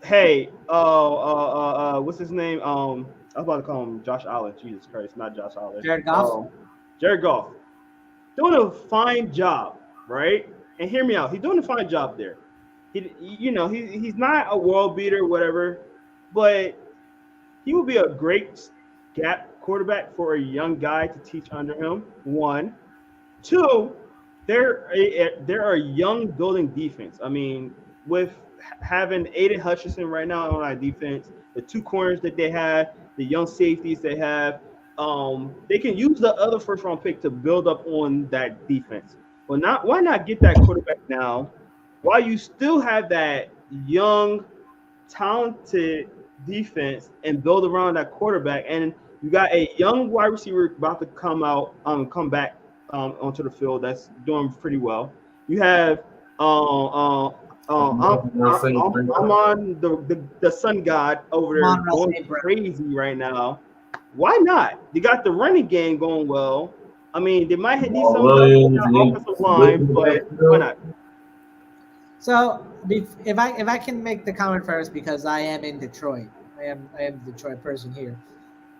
hey, what's his name? I was about to call him Josh Allen. Jesus Christ, not Josh Allen. Jared Goff. Jared Goff. Doing a fine job, right? And hear me out. He's doing a fine job there. He's not a world beater, whatever, but he will be a great gap quarterback for a young guy to teach under him. 1, 2. They're a young building defense. I mean, with having Aiden Hutchinson right now on our defense, the 2 corners that they have, the young safeties they have, they can use the other first-round pick to build up on that defense. Well, why not get that quarterback now while you still have that young, talented defense and build around that quarterback? And you got a young wide receiver about to come back onto the field that's doing pretty well. You have I'm on the sun god over there going crazy right now. Why not? You got the running game going well. I mean, they might need some offensive line, but why not? So if I can make the comment first, because I am in Detroit. I am a Detroit person here.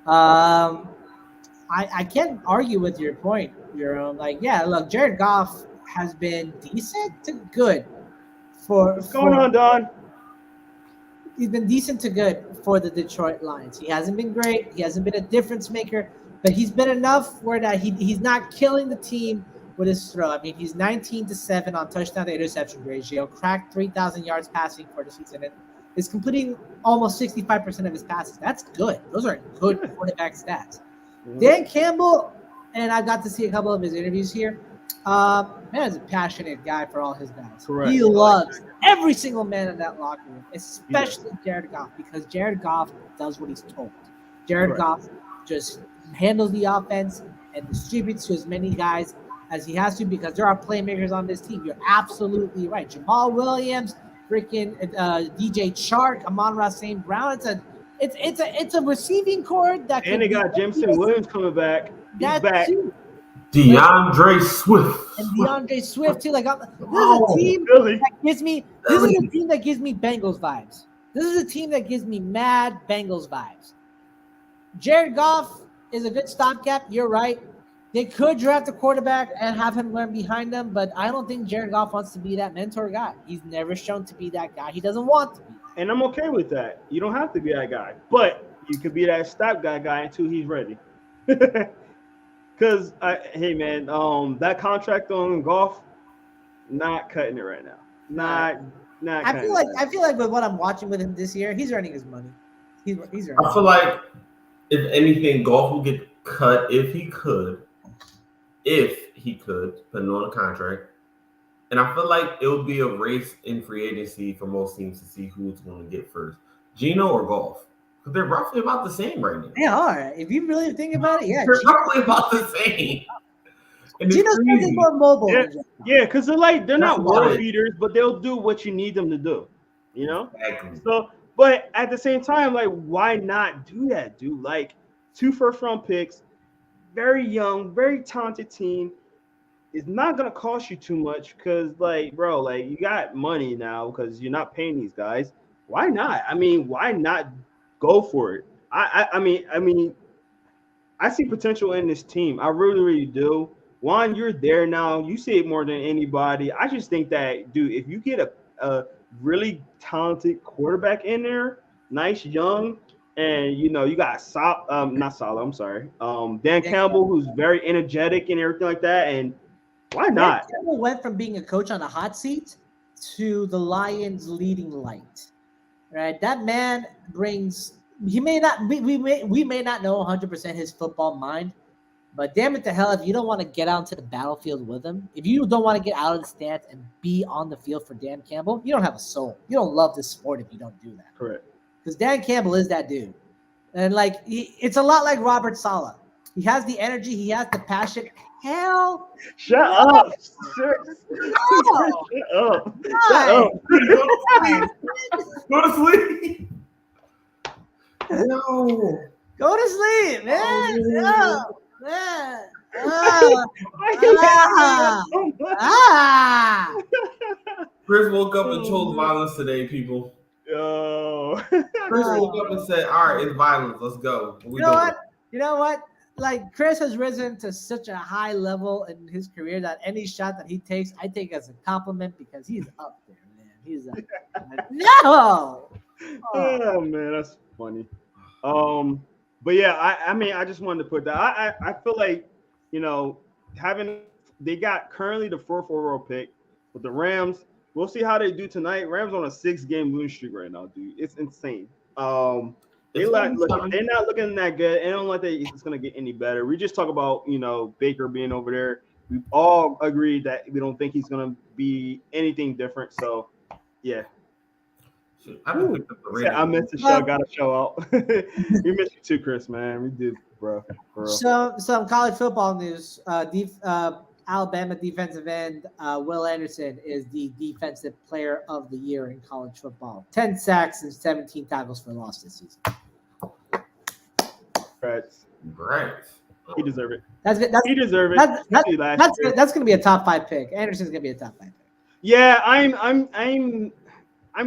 I can't argue with your point. Look, Jared Goff has been decent to good What's going on, Don? He's been decent to good for the Detroit Lions. He hasn't been great. He hasn't been a difference maker, but he's been enough where that he's not killing the team with his throw. I mean, he's 19-7 on touchdown to interception ratio, cracked 3,000 yards passing for the season, and is completing almost 65% of his passes. That's good. Those are good quarterback stats. Dan Campbell, and I got to see a couple of his interviews here. Man is a passionate guy for all his guys. Correct. He loves every single man in that locker room, especially Jared Goff, because Jared Goff does what he's told. Jared Goff just handles the offense and distributes to as many guys as he has to, because there are playmakers on this team. You're absolutely right. Jamal Williams, freaking DJ Chark, Amon-Ra St. Brown. It's a receiving core that. And they got Jameson Williams coming back. That's back. too. DeAndre Swift. And DeAndre Swift too. Like this is a team that gives me. This is a team that gives me Bengals vibes. This is a team that gives me mad Bengals vibes. Jared Goff is a good stopgap. You're right. They could draft a quarterback and have him learn behind them, but I don't think Jared Goff wants to be that mentor guy. He's never shown to be that guy. He doesn't want to be. And I'm okay with that. You don't have to be that guy, but you could be that stopgap guy until he's ready. Because, hey man, that contract on Goff, not cutting it right now. Not. I feel like with what I'm watching with him this year, he's earning his money. He's earning. I feel like if anything, Goff will get cut if he could, depending on the contract. And I feel like it would be a race in free agency for most teams to see who's going to get first, Geno or Goff, because they're roughly about the same right now. They are. If you really think about it, yeah, they're roughly about the same. Geno's more mobile. Yeah, because they're not world beaters, but they'll do what you need them to do. You know. Exactly. So, but at the same time, like, why not do that, dude? Like, 2 first-round picks, very young, very talented team. It's not gonna cost you too much because, like, bro, like, you got money now because you're not paying these guys. Why not? I mean, why not go for it? I mean, I see potential in this team. I really, really do. Juan, you're there now. You see it more than anybody. I just think that, dude, if you get a really talented quarterback in there, nice, young, and you got Dan Campbell, who's very energetic and everything like that, and why not? Dan Campbell went from being a coach on the hot seat to the Lions' leading light. Right, that man brings. He may not. We may not know 100% his football mind, but damn it to hell, if you don't want to get out into the battlefield with him, if you don't want to get out of the stands and be on the field for Dan Campbell, you don't have a soul. You don't love this sport if you don't do that. Correct. Because Dan Campbell is that dude, and like it's a lot like Robert Saleh. He has the energy. He has the passion. Hell, shut up! Shut up! Go to sleep. No. Go to sleep, man. No, man. Chris woke up and chose violence today, people. Yo. Chris woke up and said, "All right, it's violence. Let's go." You know what? Like, Chris has risen to such a high level in his career that any shot that he takes, I take as a compliment because he's up there, man. He's up there. No. Oh man, that's funny. But yeah, I mean, I just wanted to put that. I feel like, they got currently the 4th overall pick with the Rams. We'll see how they do tonight. Rams on a 6-game losing streak right now, dude. It's insane. They're not looking that good. I don't like that it's gonna get any better. We just talk about Baker being over there. We all agreed that we don't think he's gonna be anything different. So yeah. I missed the show. Got to show out. We missed you too, Chris. Man, we did, bro. So some college football news. Alabama defensive end Will Anderson is the defensive player of the year in college football. 10 sacks and 17 tackles for loss this season. Right. He deserves it. He deserves it. That's going to be a top 5 pick. Anderson's going to be a top 5 pick. Yeah, I'm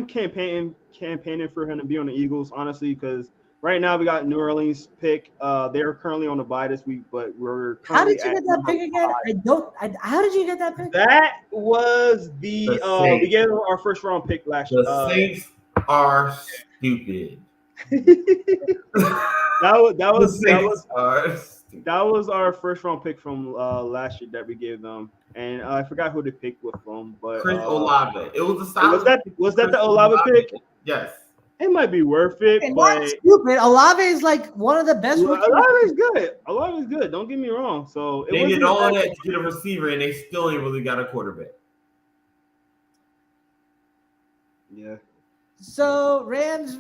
campaigning for him to be on the Eagles, honestly, because right now we got New Orleans pick. They're currently on the bye this week, but we're how did you get that pick again? How did you get that pick? That was we gave our first round pick last year. The Saints are stupid. That was our first round pick from last year that we gave them, and I forgot who they picked with them, but Chris Olave. It was a solid. Was that the Olave pick? Yes. It might be worth it, but stupid. Olave is like one of the best. Olave is good. Olave is good. Don't get me wrong. So they did all that to get a receiver, and they still ain't really got a quarterback. Yeah. So Rams.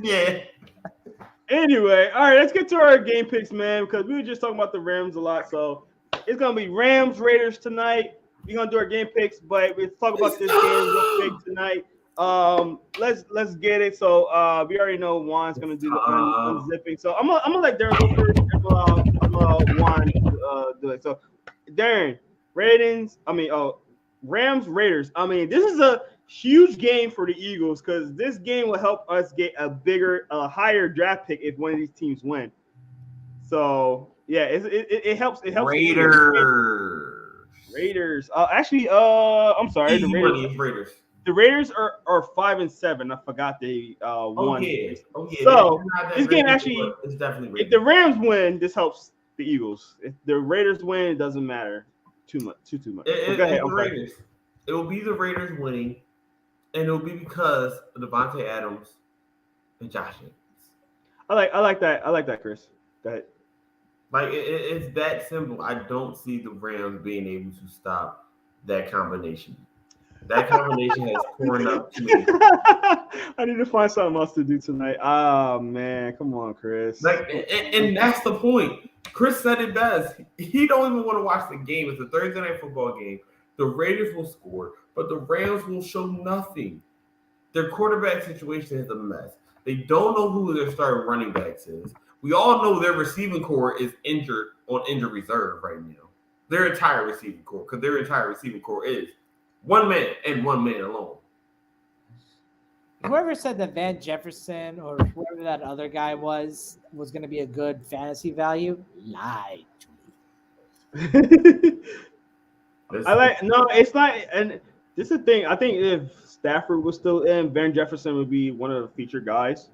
Yeah. Anyway, all right, let's get to our game picks, man, because we were just talking about the Rams a lot. So it's gonna be Rams Raiders tonight. We're gonna do our game picks, but let's talk about this game real quick tonight. Let's get it. So we already know Juan's gonna do the unzipping. So I'm gonna let Darren go first. Juan do it. So, Darren, Rams Raiders. I mean, this is a huge game for the Eagles because this game will help us get a higher draft pick if one of these teams win. So yeah, it helps. It helps. Raiders. I'm sorry. Easy money, Raiders. The Raiders are 5-7. I forgot they won. Yeah. So this game actually, it's definitely Raiders. if the Rams win, this helps the Eagles. If the Raiders win, it doesn't matter too much. Go ahead. Raiders. It will be the Raiders winning, and it will be because of Devontae Adams and Josh Jacobs. I like that, Chris. Go ahead. Like it's that simple. I don't see the Rams being able to stop that combination. That combination has torn up to me. I need to find something else to do tonight. Oh man, come on, Chris. And that's the point. Chris said it best. He don't even want to watch the game. It's a Thursday night football game. The Raiders will score, but the Rams will show nothing. Their quarterback situation is a mess. They don't know who their starting running backs is. We all know their receiving core is injured on injured reserve right now. Their entire receiving core, because their entire receiving core is one man and one man alone. Whoever said that Van Jefferson or whoever that other guy was going to be a good fantasy value lied to me. It's not. And this is the thing. I think if Stafford was still in, Van Jefferson would be one of the featured guys.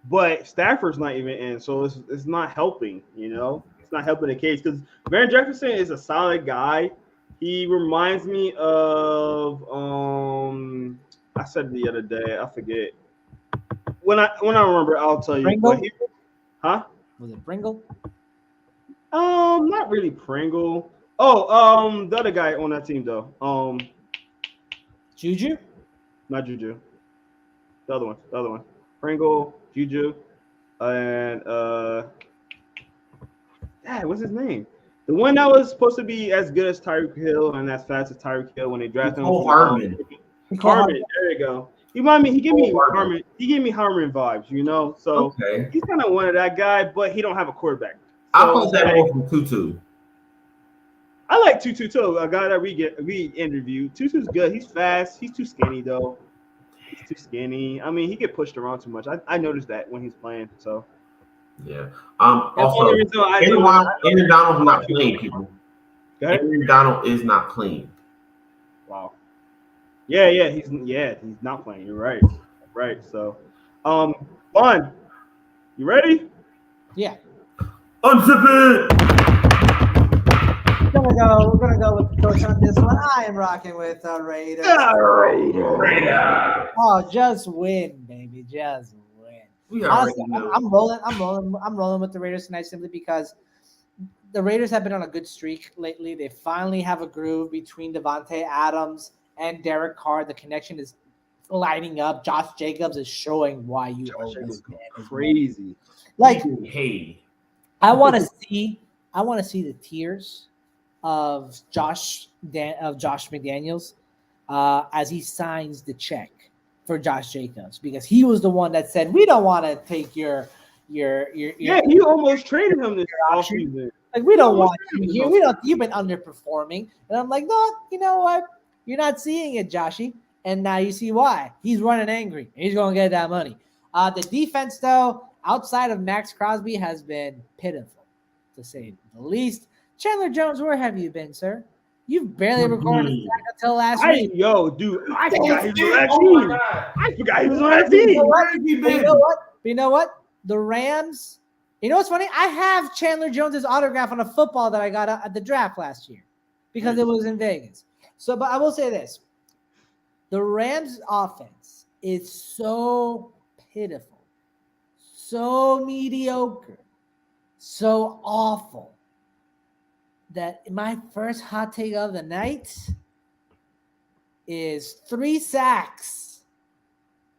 But Stafford's not even in, so it's not helping. It's not helping the case because Van Jefferson is a solid guy. He reminds me of I said it the other day. I forget. When I remember, I'll tell you. Pringle? Huh? Was it Pringle? Not really Pringle. Oh, the other guy on that team though. Juju? Not Juju. The other one. Pringle, Juju, and what's his name? The one that was supposed to be as good as Tyreek Hill and as fast as Tyreek Hill when they drafted him. Harmon. There you go. He gave me Harmon. He gave me Harmon vibes, So he's kind of one of that guy, but he don't have a quarterback. So, I'll put that over from Tutu. I like Tutu too, a guy that we interviewed. Tutu's good. He's fast. He's too skinny though. He's too skinny. I mean, he get pushed around too much. I noticed that when he's playing. So yeah. Also, Aaron Donald's not playing, people. Aaron Donald is not playing. Wow. Yeah, he's not playing. You're right. Right. So, Vaughn, you ready? Yeah. Unzip it. We're gonna go with the coach on this one. I am rocking with the Raiders. Raiders. Oh, just win, baby. Just win. Honestly, I'm rolling with the Raiders tonight simply because the Raiders have been on a good streak lately. They finally have a groove between Devontae Adams and Derek Carr. The connection is lighting up. Josh Jacobs is showing why you owe this man. Crazy. Like, hey, I want to see the tears of Josh McDaniels as he signs the check for Josh Jacobs, because he was the one that said we don't want to take your he almost traded him this offseason. Like, we don't want you here. You've been underperforming. And I'm like, no, you know what? You're not seeing it, Joshy. And now you see why. He's running angry. He's going to get that money. The defense, though, outside of Max Crosby, has been pitiful, to say the least. Chandler Jones, where have you been, sir? You've barely recorded a sack until last week. Yo, dude, I forgot he was on that team. I forgot he was on that team. You know what? The Rams, you know what's funny? I have Chandler Jones's autograph on a football that I got at the draft last year because it was in Vegas. So, but I will say this. The Rams offense is so pitiful, so mediocre, so awful that my first hot take of the night is 3 sacks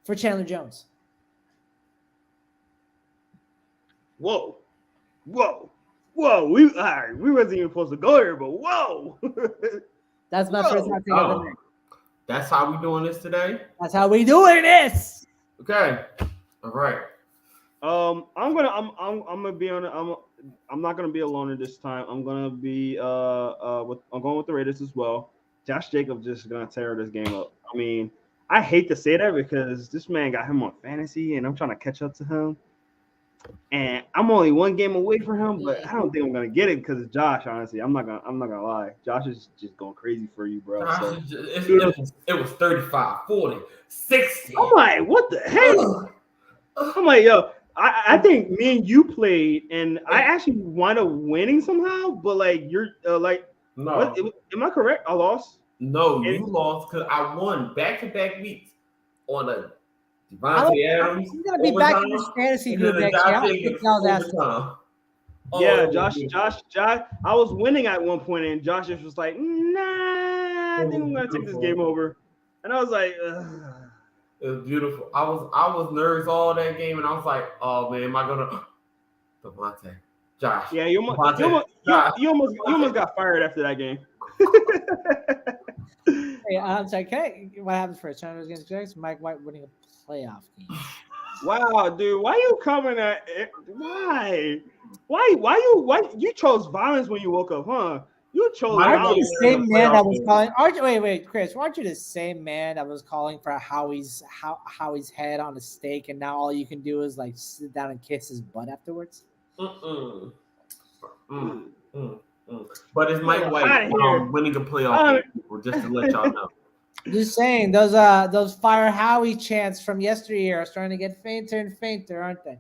for Chandler Jones. Whoa. We wasn't even supposed to go here, but whoa. That's my first hot take of the night. That's how we doing this today? That's how we doing this. Okay. All right. I'm gonna be on. I'm not gonna be a loner this time. I'm gonna be I'm going with the Raiders as well. Josh Jacobs just gonna tear this game up. I mean, I hate to say that because this man got him on fantasy, and I'm trying to catch up to him. And I'm only one game away from him, but I don't think I'm gonna get it because it's Josh. Honestly, I'm not gonna lie. Josh is just going crazy for you, bro. So, it was 35, 40, 60. I'm like, what the heck? I'm like, yo, I think me and you played, and I actually wound up winning somehow. But like, you're like, no, what, am I correct? I lost. No, you lost because I won back-to-back weeks on a Devontae Adams. He's gonna be back in this fantasy group next year. Yeah, Josh. I was winning at one point, and Josh just was like, "Nah, I think I'm gonna take this game over," and I was like, ugh. It was beautiful. I was nervous all that game, and I was like, "Oh man, am I gonna Devontae, Josh?" Yeah, you almost got fired after that game. Hey, I'm sorry. What happens first? Chargers against Jags. Mike White winning a playoff game. Wow, dude, why you coming at it? Why you chose violence when you woke up, huh? You chose Aren't you the same man that was calling? Wait, Chris, aren't you the same man that was calling for Howie's head on a stake, and now all you can do is like sit down and kiss his butt afterwards? But it's Mike White winning a playoff game, just to let y'all know. Just saying, those Fire Howie chants from yesteryear are starting to get fainter and fainter, aren't they?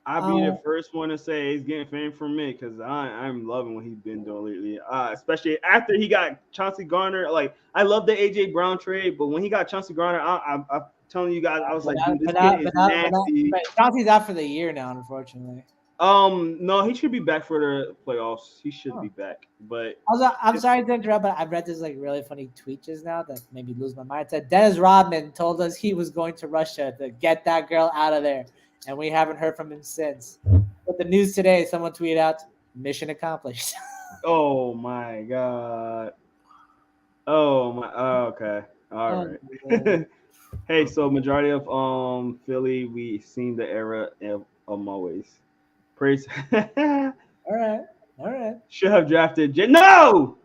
I'll be the first one to say he's getting fame from me because I'm loving what he's been doing lately. Especially after he got Chauncey Garner. Like, I love the AJ Brown trade, but when he got Chauncey Garner, I'm telling you guys, I was like, dude, this kid is nasty. But Chauncey's out for the year now, unfortunately. No, he should be back for the playoffs. He should be back. But I'm sorry to interrupt, but I've read this like really funny tweet just now that made me lose my mind. It said Dennis Rodman told us he was going to Russia to get that girl out of there, and we haven't heard from him since. But the news today, someone tweeted out, "Mission accomplished." Oh my god. Oh my. Okay. All right. Hey, so majority of Philly, we seen the era of Moways. Praise. All right. Should have drafted No.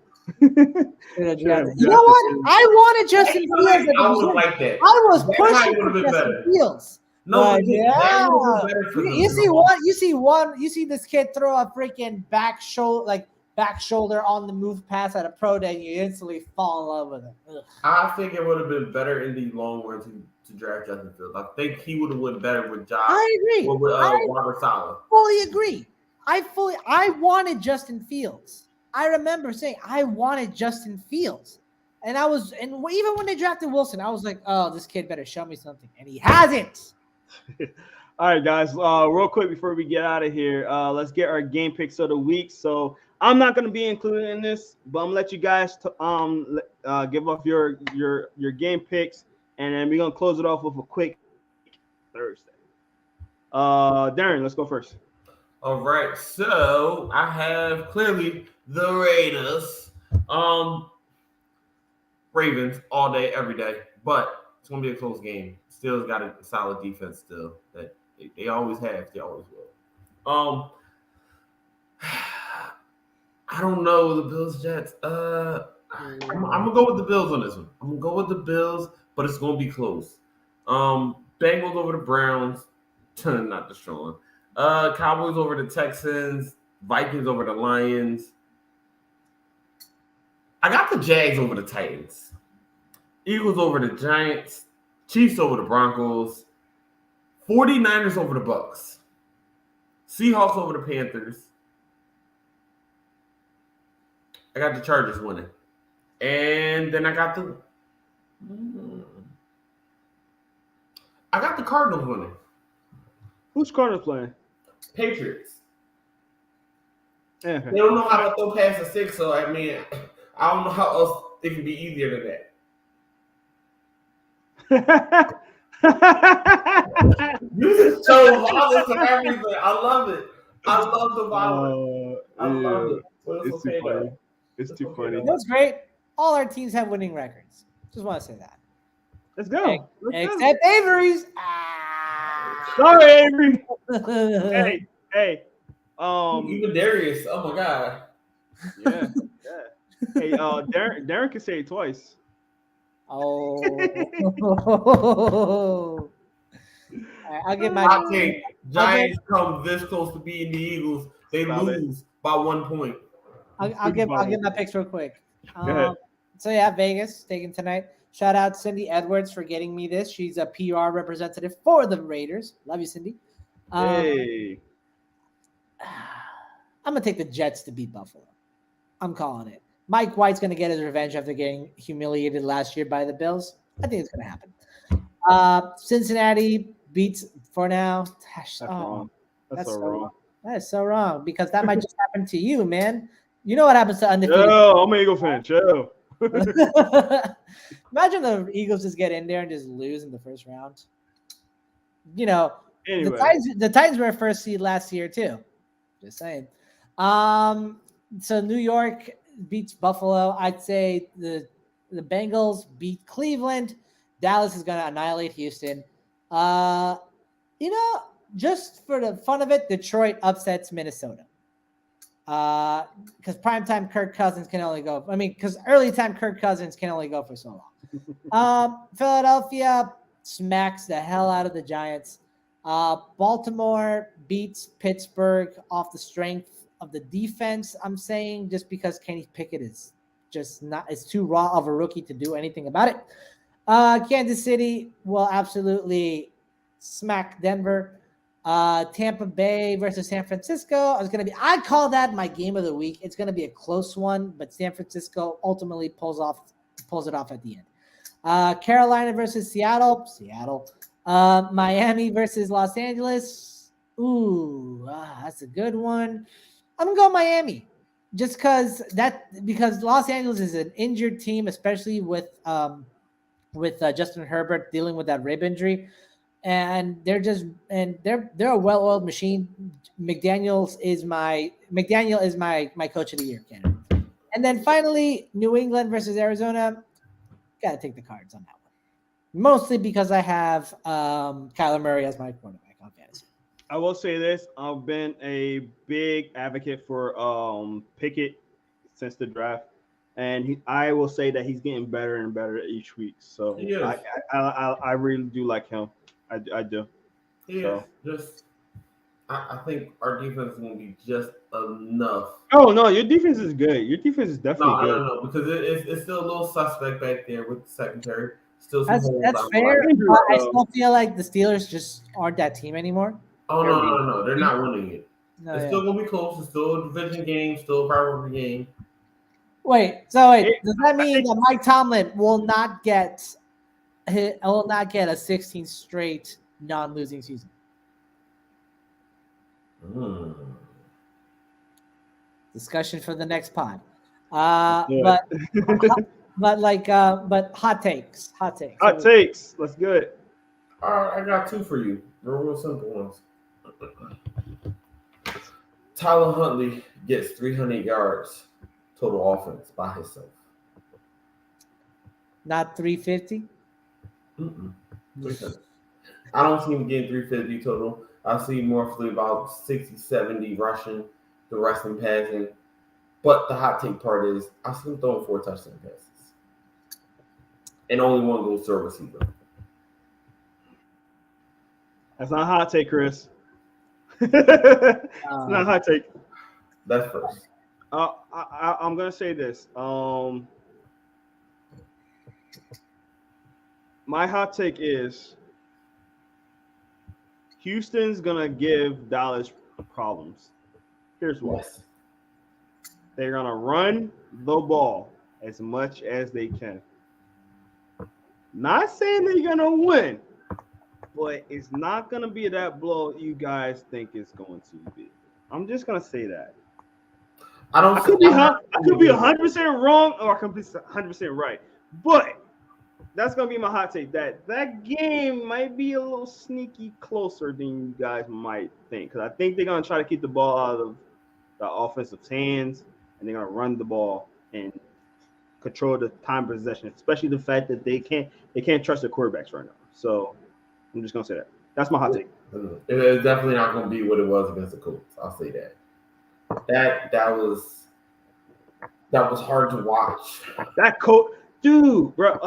You know what? I wanted Justin Fields. I was like that. I was pushing for Justin Fields. No, yeah. You see this kid throw a freaking back shoulder on the move pass at a pro day, and you instantly fall in love with it. Ugh. I think it would have been better in the long run to draft Justin Fields. I think he would have went better with Josh. I agree. Or with Robert Saleh. Fully agree. I wanted Justin Fields. I remember saying I wanted Justin Fields. And even when they drafted Wilson, I was like, oh, this kid better show me something. And he hasn't. All right, guys. Real quick before we get out of here, let's get our game picks of the week. So I'm not going to be included in this, but I'm gonna let you guys give off your game picks, and then we're gonna close it off with a quick Thursday. Darren, let's go first. All right, so I have clearly the Raiders, Ravens all day, every day, but it's gonna be a close game. Still got a solid defense still that they always have, they always will. I don't know the Bills Jets. I'm gonna go with the Bills on this one. I'm gonna go with the Bills, but it's gonna be close. Bengals over the Browns, not destroying. Cowboys over the Texans, Vikings over the Lions. I got the Jags over the Titans, Eagles over the Giants, Chiefs over the Broncos, 49ers over the Bucks, Seahawks over the Panthers. I got the Chargers winning. And then I got the Cardinals winning. Who's Cardinals playing? Patriots. Yeah. They don't know how to throw past a 6, so I mean, I don't know how else it can be easier than that. You just show violence and everything. I love it. I love the violence. I love it. It's too funny. It's too funny. That's great. All our teams have winning records. Just want to say that. Let's go. Except Avery's. Sorry, Avery. Hey. Even Darius. Oh my god. Yeah. Hey, Darren can say it twice. Oh. I'll get my Hot take. Giants come this close to beating the Eagles. They Stop it. lose by 1 point. I'll get my picks real quick. Go ahead. So yeah, Vegas taking tonight. Shout out Cindy Edwards for getting me this. She's a PR representative for the Raiders. Love you, Cindy. Hey. I'm gonna take the Jets to beat Buffalo. I'm calling it. Mike White's gonna get his revenge after getting humiliated last year by the Bills. I think it's gonna happen. Cincinnati beats for now. That's wrong. That's so wrong. That is so wrong because that might just happen to you, man. You know what happens to undefeated? Chill, I'm an Eagle fan. Chill. Imagine the Eagles just get in there and just lose in the first round. You know, Anyway. the Titans were first seed last year too. Just saying. So New York beats Buffalo. I'd say the Bengals beat Cleveland. Dallas is going to annihilate Houston. Just for the fun of it, Detroit upsets Minnesota. Because primetime Kirk Cousins can only go. Because early time Kirk Cousins can only go for so long. Philadelphia smacks the hell out of the Giants. Baltimore beats Pittsburgh off the strength of the defense. I'm saying just because Kenny Pickett is just not, it's too raw of a rookie to do anything about it. Kansas City will absolutely smack Denver. Tampa Bay versus San Francisco. I call that my game of the week. It's gonna be a close one, but San Francisco ultimately pulls it off at the end. Carolina versus Seattle. Miami versus Los Angeles. Ooh, that's a good one. I'm gonna go Miami, just because Los Angeles is an injured team, especially with Justin Herbert dealing with that rib injury. And they're a well-oiled machine. McDaniel is my coach of the year candidate. And then finally, New England versus Arizona. Gotta take the Cards on that one. Mostly because I have Kyler Murray as my quarterback on fantasy. I will say this: I've been a big advocate for Pickett since the draft, and I will say that he's getting better and better each week. So I really do like him. I do. Yeah, I think our defense is going to be just enough. Oh no, your defense is good. Your defense is definitely good. No, because it's still a little suspect back there with the secondary. Still some That's holes. fair. I still feel like the Steelers just aren't that team anymore. Oh no, they're not winning it. It's still going to be close. It's still a division game. Still a rivalry game. Wait, does that mean that Mike Tomlin will not get a 16 straight non-losing season? Discussion for the next pod. But hot takes. Hot takes. Let's do it. All right, I got two for you. They're real simple ones. Tyler Huntley gets 300 yards total offense by himself. Not 350? I don't see him getting 350 total. I see more roughly about 60, 70 rushing, the rest in passing. But the hot take part is I see him throwing 4 touchdown passes. And only one goes to a receiver. That's not a hot take, Chris. It's not a hot take. That's first. I'm gonna say this. My hot take is Houston's gonna give Dallas problems. Here's why. Yes. They're gonna run the ball as much as they can. Not saying they're gonna win, but it's not gonna be that blow you guys think it's going to be. I'm just gonna say that. I could be 100% wrong, or I could be 100% right, but that's gonna be my hot take. That game might be a little sneaky closer than you guys might think, because I think they're gonna try to keep the ball out of the offensive hands, and they're gonna run the ball and control the time possession, especially the fact that they can't trust their quarterbacks right now. So I'm just gonna say that. That's my hot take. It's definitely not gonna be what it was against the Colts. I'll say that. that was hard to watch. That dude, bro.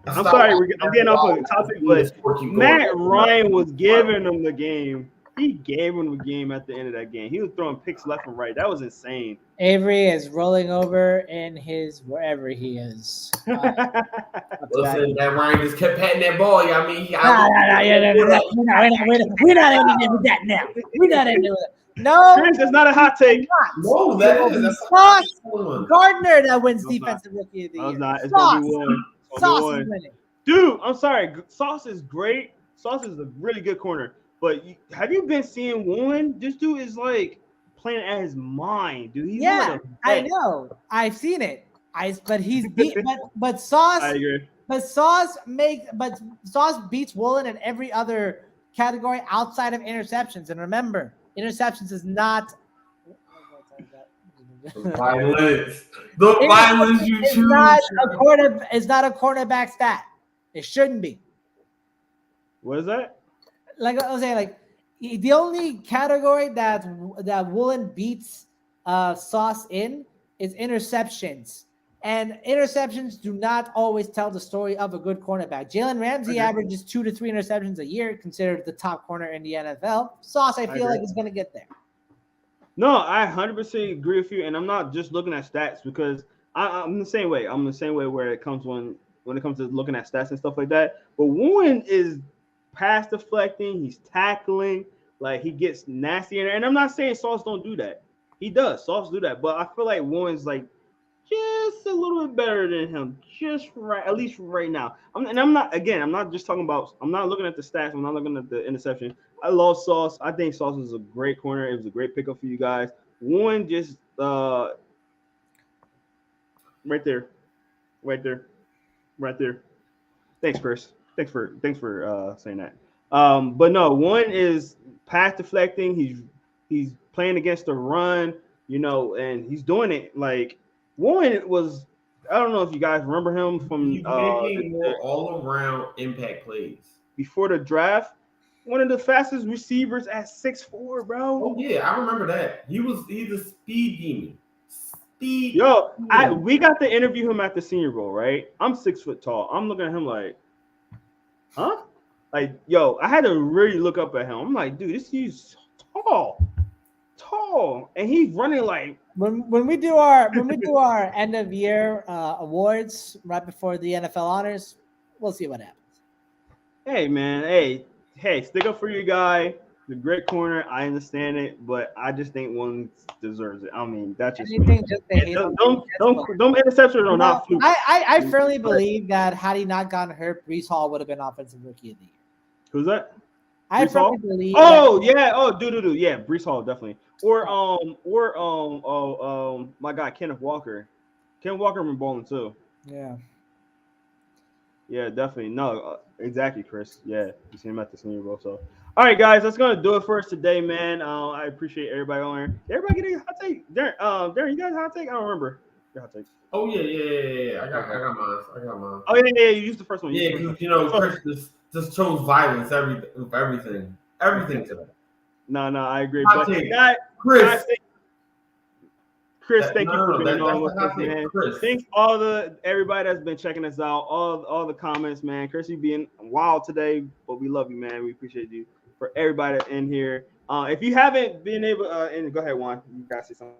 I'm sorry, I'm getting off of the topic, but Matt Ryan was giving him the game. He gave him the game at the end of that game. He was throwing picks left and right. That was insane. Avery is rolling over in his wherever he is. Listen, that Ryan just kept patting that ball. I mean, we're not ending with that now. We're not ending with that. No, Chris, that's not a hot take. No, that is. Sauce Gardner that wins defensive rookie of the year. Not. It's gonna be one. Sauce is winning. Dude, I'm sorry. Sauce is great. Sauce is a really good corner. But have you been seeing Warren? This dude is like playing at his mind, dude. He's I know. I've seen it. But he's beat. but Sauce. I agree. But Sauce beats Woolen in every other category outside of interceptions. And remember, interceptions is not. Violence. The violence you choose. It's not a cornerback stat. It shouldn't be. What is that? Like I was saying, like the only category that Woolen beats Sauce in is interceptions. And interceptions do not always tell the story of a good cornerback. Jalen Ramsey averages 2 to 3 interceptions a year, considered the top corner in the NFL. Sauce, I feel like, is going to get there. No, I 100% agree with you, and I'm not just looking at stats because I'm the same way. I'm the same way where it comes when it comes to looking at stats and stuff like that. But Warren is pass deflecting, he's tackling, like he gets nasty, and I'm not saying Sauce don't do that. He does. Sauce do that, but I feel like Warren's like just a little bit better than him, just right, at least right now. I'm not just talking about. I'm not looking at the stats. I'm not looking at the interception. I love Sauce. I think Sauce is a great corner. It was a great pickup for you guys. Warren just right there. Thanks, Chris. Thanks for saying that. But no, one is pass deflecting. He's playing against the run, and he's doing it like Warren was. I don't know if you guys remember him from he's making more all around impact plays before the draft. One of the fastest receivers at 6'4", bro. Oh yeah, I remember that. He's a speed demon. We got to interview him at the Senior Bowl, right? I'm 6 foot tall. I'm looking at him like, huh? Like, I had to really look up at him. I'm like, dude, this dude's tall, and he's running like. When we do our end of year awards right before the NFL honors, we'll see what happens. Hey man, hey, stick up for your guy. The great corner, I understand it, but I just think one deserves it. I mean, that's just anything. Don't interceptions are not fluke. I firmly believe that had he not gotten hurt, Breece Hall would have been offensive rookie of the year. Who's that? I firmly believe. Yeah, Breece Hall definitely. Or my guy Kenneth Walker. Kenneth Walker been balling too. Yeah. Yeah, definitely. No, exactly, Chris. Yeah, you see him at the Senior Bowl. So, all right, guys, that's gonna do it for us today, man. I appreciate everybody on here. Everybody getting a hot take. Darren, you guys hot take? I don't remember your hot take. Oh yeah. I got mine. Oh yeah. You used the first one. Yeah, because Chris just chose violence. Everything today. No, I agree. Hot but take. Chris, thank you for being on with us, man. Thanks everybody that's been checking us out, all the comments, man. Chris, you being wild today, but we love you, man. We appreciate you. For everybody in here, if you haven't been able, and go ahead, Juan, you guys say something.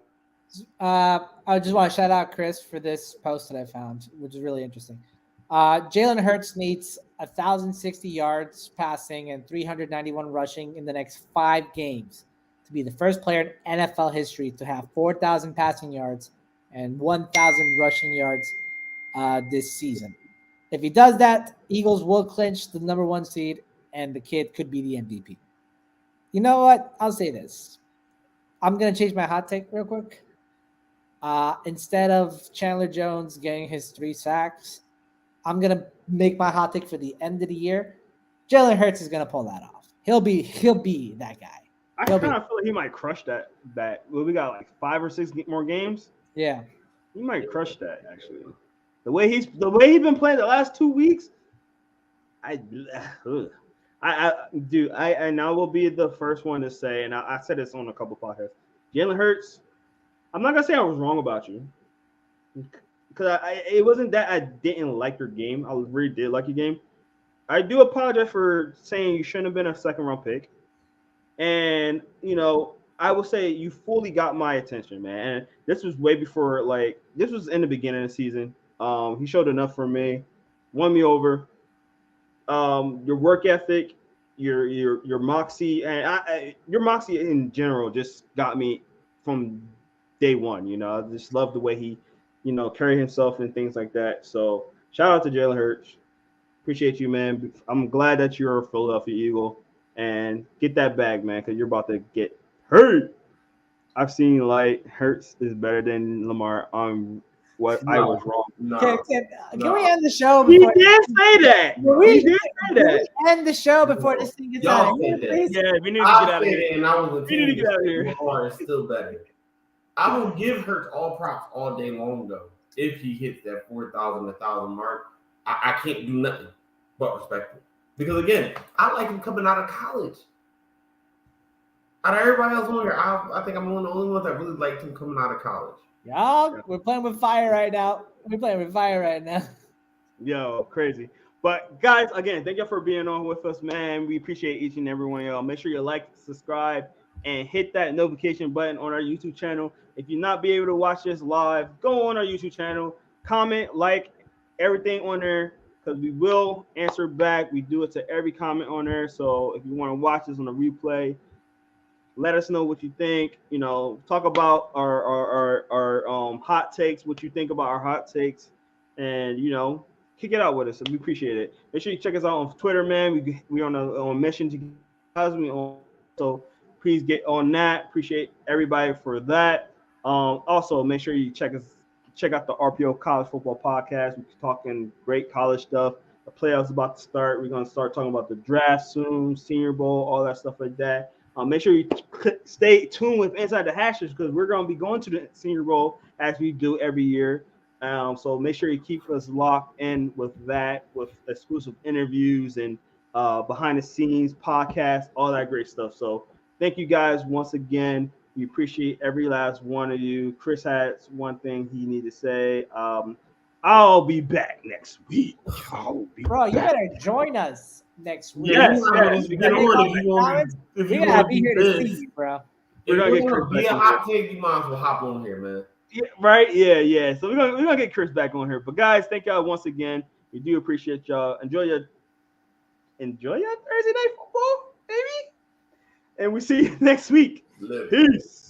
I just want to shout out Chris for this post that I found, which is really interesting. Jalen Hurts needs 1,060 yards passing and 391 rushing in the next 5 games to be the first player in NFL history to have 4,000 passing yards and 1,000 rushing yards this season. If he does that, Eagles will clinch the number 1 seed, and the kid could be the MVP. You know what? I'll say this. I'm going to change my hot take real quick. Instead of Chandler Jones getting his 3 sacks, I'm going to make my hot take for the end of the year. Jalen Hurts is going to pull that off. He'll be that guy. I kind of feel like he might crush that. Well, we got like 5 or 6 more games. Yeah. He might crush that, actually. The way he's been playing the last 2 weeks, I will be the first one to say, and I said this on a couple podcasts. Jalen Hurts I'm not gonna say I was wrong about you, because it wasn't that I didn't like your game. I really did like your game. I do apologize for saying you shouldn't have been a second round pick. And I will say you fully got my attention, man. And this was way before, like, this was in the beginning of the season. He showed enough for me, won me over. Your work ethic, your moxie, and your moxie in general just got me from day one. I just love the way he, carried himself and things like that. So shout out to Jalen Hurts. Appreciate you, man. I'm glad that you're a Philadelphia Eagle, and get that bag, man, because you're about to get hurt. I've seen like Hurts is better than Lamar. I was wrong. Can we end the show He before? did say that. He did say that. End the show before this thing gets out of here, please? Yeah, we need to get out of here. And I was We need to get out of here. Lamar is still better. I will give Hurts all props all day long, though. If he hits that 4,000, 1,000 mark, I can't do nothing but respect him. Because, again, I like him coming out of college. Out of everybody else on here, I think I'm one of the only ones that really liked him coming out of college. Y'all, we're playing with fire right now. Yo, crazy. But guys, again, thank you for being on with us, man. We appreciate each and every one of y'all. Make sure you like, subscribe, and hit that notification button on our YouTube channel. If you're not be able to watch this live, go on our YouTube channel, comment, like everything on there, because we will answer back. We do it to every comment on there. So if you want to watch this on a replay, let us know what you think. Talk about our hot takes, what you think about our hot takes, and kick it out with us. We appreciate it. Make sure you check us out on Twitter, man. We on a mission to guys. So please get on that. Appreciate everybody for that. Also, make sure you check out the RPO College Football Podcast. We're talking great college stuff. The playoffs about to start. We're gonna start talking about the draft soon, Senior Bowl, all that stuff like that. Make sure you stay tuned with Inside the Hashes, because we're going to be going to the Senior Bowl as we do every year. So make sure you keep us locked in with that, with exclusive interviews and behind the scenes podcasts, all that great stuff. So thank you guys once again. We appreciate every last one of you. Chris has one thing he needed to say. I'll be back next week. Bro, you better join us next week. Yes. We gotta be here to see you, bro. If you're gonna be a hot take, you might as well hop on here, man. Yeah, right? Yeah. So we're gonna get Chris back on here. But guys, thank y'all once again. We do appreciate y'all. Enjoy your Thursday night football, baby. And we see you next week. Peace.